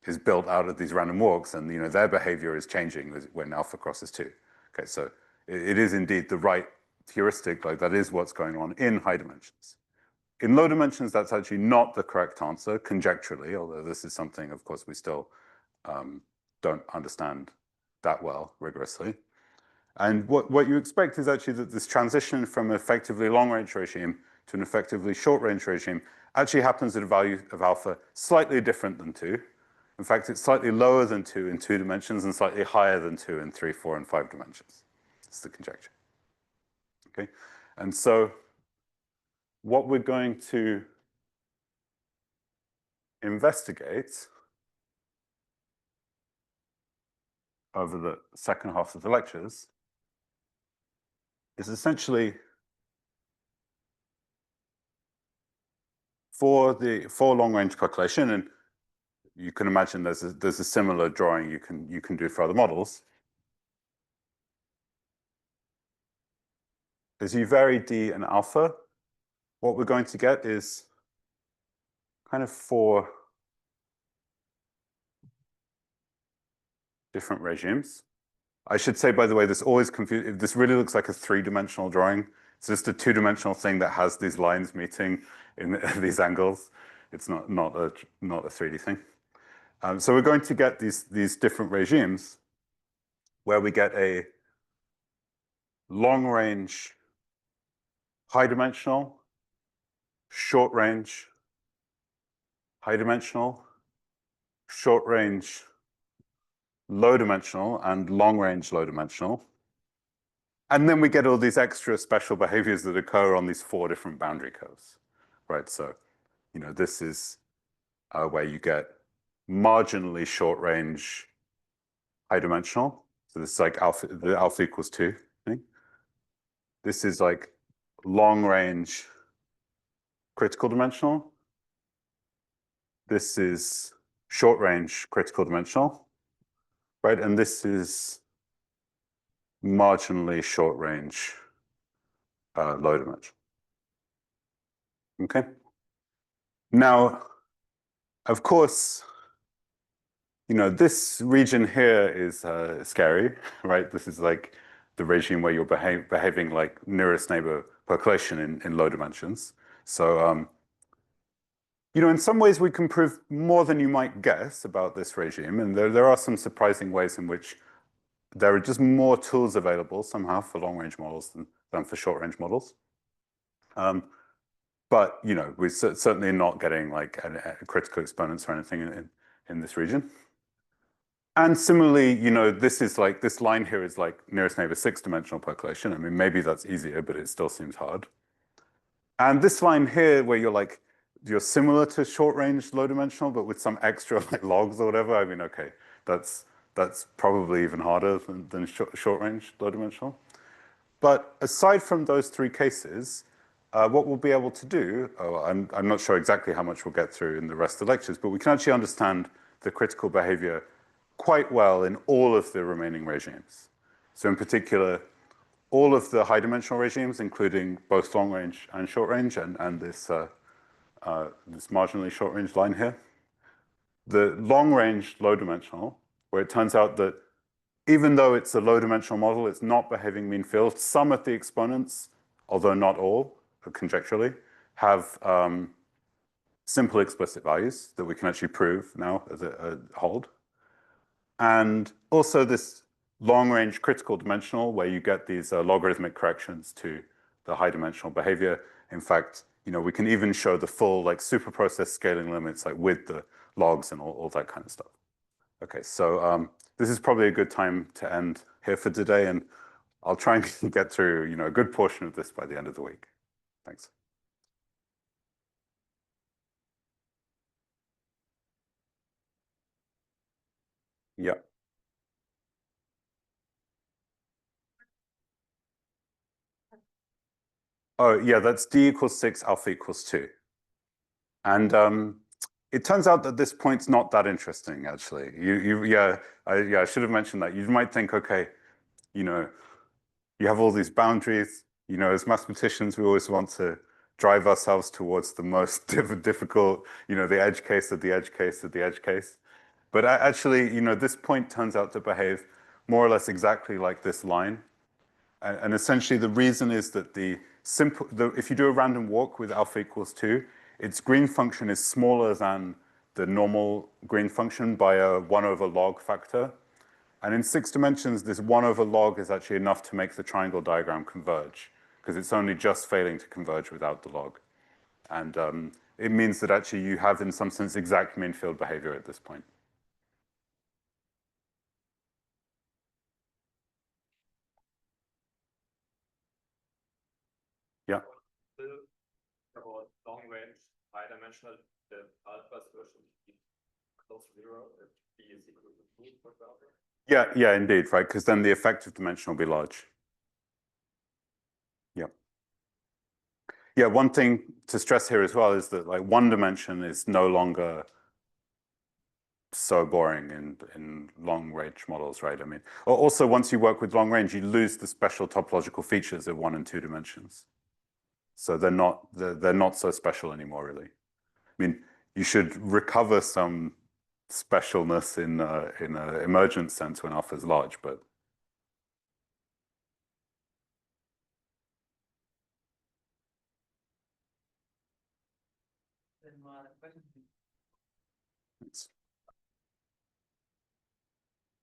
is built out of these random walks, and their behavior is changing when alpha crosses 2. Okay, so it is indeed the right heuristic, like that is what's going on in high dimensions. In low dimensions, that's actually not the correct answer, conjecturally, although this is something, of course, we still don't understand that well rigorously. And what you expect is actually that this transition from an effectively long-range regime to an effectively short-range regime actually happens at a value of alpha slightly different than 2. In fact, it's slightly lower than 2 in 2 dimensions and slightly higher than 2 in 3, 4, and 5 dimensions. That's the conjecture. Okay, and so what we're going to investigate over the second half of the lectures is essentially for long-range percolation, and you can imagine there's a similar drawing you can do for other models. As you vary d and alpha, what we're going to get is kind of 4 different regimes. I should say, by the way, this always confuses. This really looks like a 3-dimensional drawing. It's just a 2-dimensional thing that has these lines meeting in these angles. It's not a 3D thing. So we're going to get these different regimes where we get a long-range, high-dimensional, short-range, high-dimensional, short-range, low-dimensional, and long-range low-dimensional. And then we get all these extra special behaviors that occur on these 4 different boundary curves, right? So, this is where you get marginally short-range, high-dimensional. So this is like the alpha equals 2 thing. This is like long-range, critical dimensional. This is short-range, critical dimensional, right? And this is marginally short-range, low dimensional. Okay. Now, of course, this region here is scary, right? This is like the regime where you're behaving like nearest neighbor percolation in low dimensions. So, in some ways we can prove more than you might guess about this regime, and there are some surprising ways in which there are just more tools available somehow for long-range models than for short-range models. But we're certainly not getting like critical exponents or anything in this region. And similarly, this line here is like nearest neighbor 6-dimensional percolation. I mean, maybe that's easier, but it still seems hard. And this line here, where you're similar to short-range low-dimensional, but with some extra like logs or whatever. I mean, okay, that's probably even harder than short-range low-dimensional. But aside from those 3 cases, what we'll be able to do, I'm not sure exactly how much we'll get through in the rest of the lectures, but we can actually understand the critical behavior quite well in all of the remaining regimes. So in particular, all of the high-dimensional regimes, including both long-range and short-range, and this marginally short-range line here. The long-range low-dimensional where it turns out that even though it's a low-dimensional model, it's not behaving mean field. Some of the exponents, although not all, conjecturally, have simple explicit values that we can actually prove now as a hold. And also this long-range critical dimensional, where you get these logarithmic corrections to the high-dimensional behavior. In fact, we can even show the full super process scaling limits, with the logs and all that kind of stuff. Okay, so this is probably a good time to end here for today, and I'll try and get through a good portion of this by the end of the week. Thanks. Yeah. Oh, yeah, that's d equals 6, alpha equals 2. And it turns out that this point's not that interesting, actually. I should have mentioned that. You might think, okay, you have all these boundaries. As mathematicians, we always want to drive ourselves towards the most difficult, the edge case of the edge case of the edge case. But actually, this point turns out to behave more or less exactly like this line. And essentially, the reason is that if you do a random walk with alpha equals 2, its green function is smaller than the normal green function by a 1 over log factor. And in 6 dimensions, this 1 over log is actually enough to make the triangle diagram converge, because it's only just failing to converge without the log. And it means that actually you have, in some sense, exact mean field behavior at this point. Yeah. About long range, high dimensional, the alphas version be close to 0 if b is equal to 2, for example. Yeah, indeed, right? Because then the effective dimension will be large. Yeah. Yeah, one thing to stress here as well is that one dimension is no longer so boring in long range models, right? I mean, also once you work with long range, you lose the special topological features of 1 and 2 dimensions. So they're not so special anymore, really. I mean, you should recover some specialness in an emergent sense when alpha is large, but Then, question. it's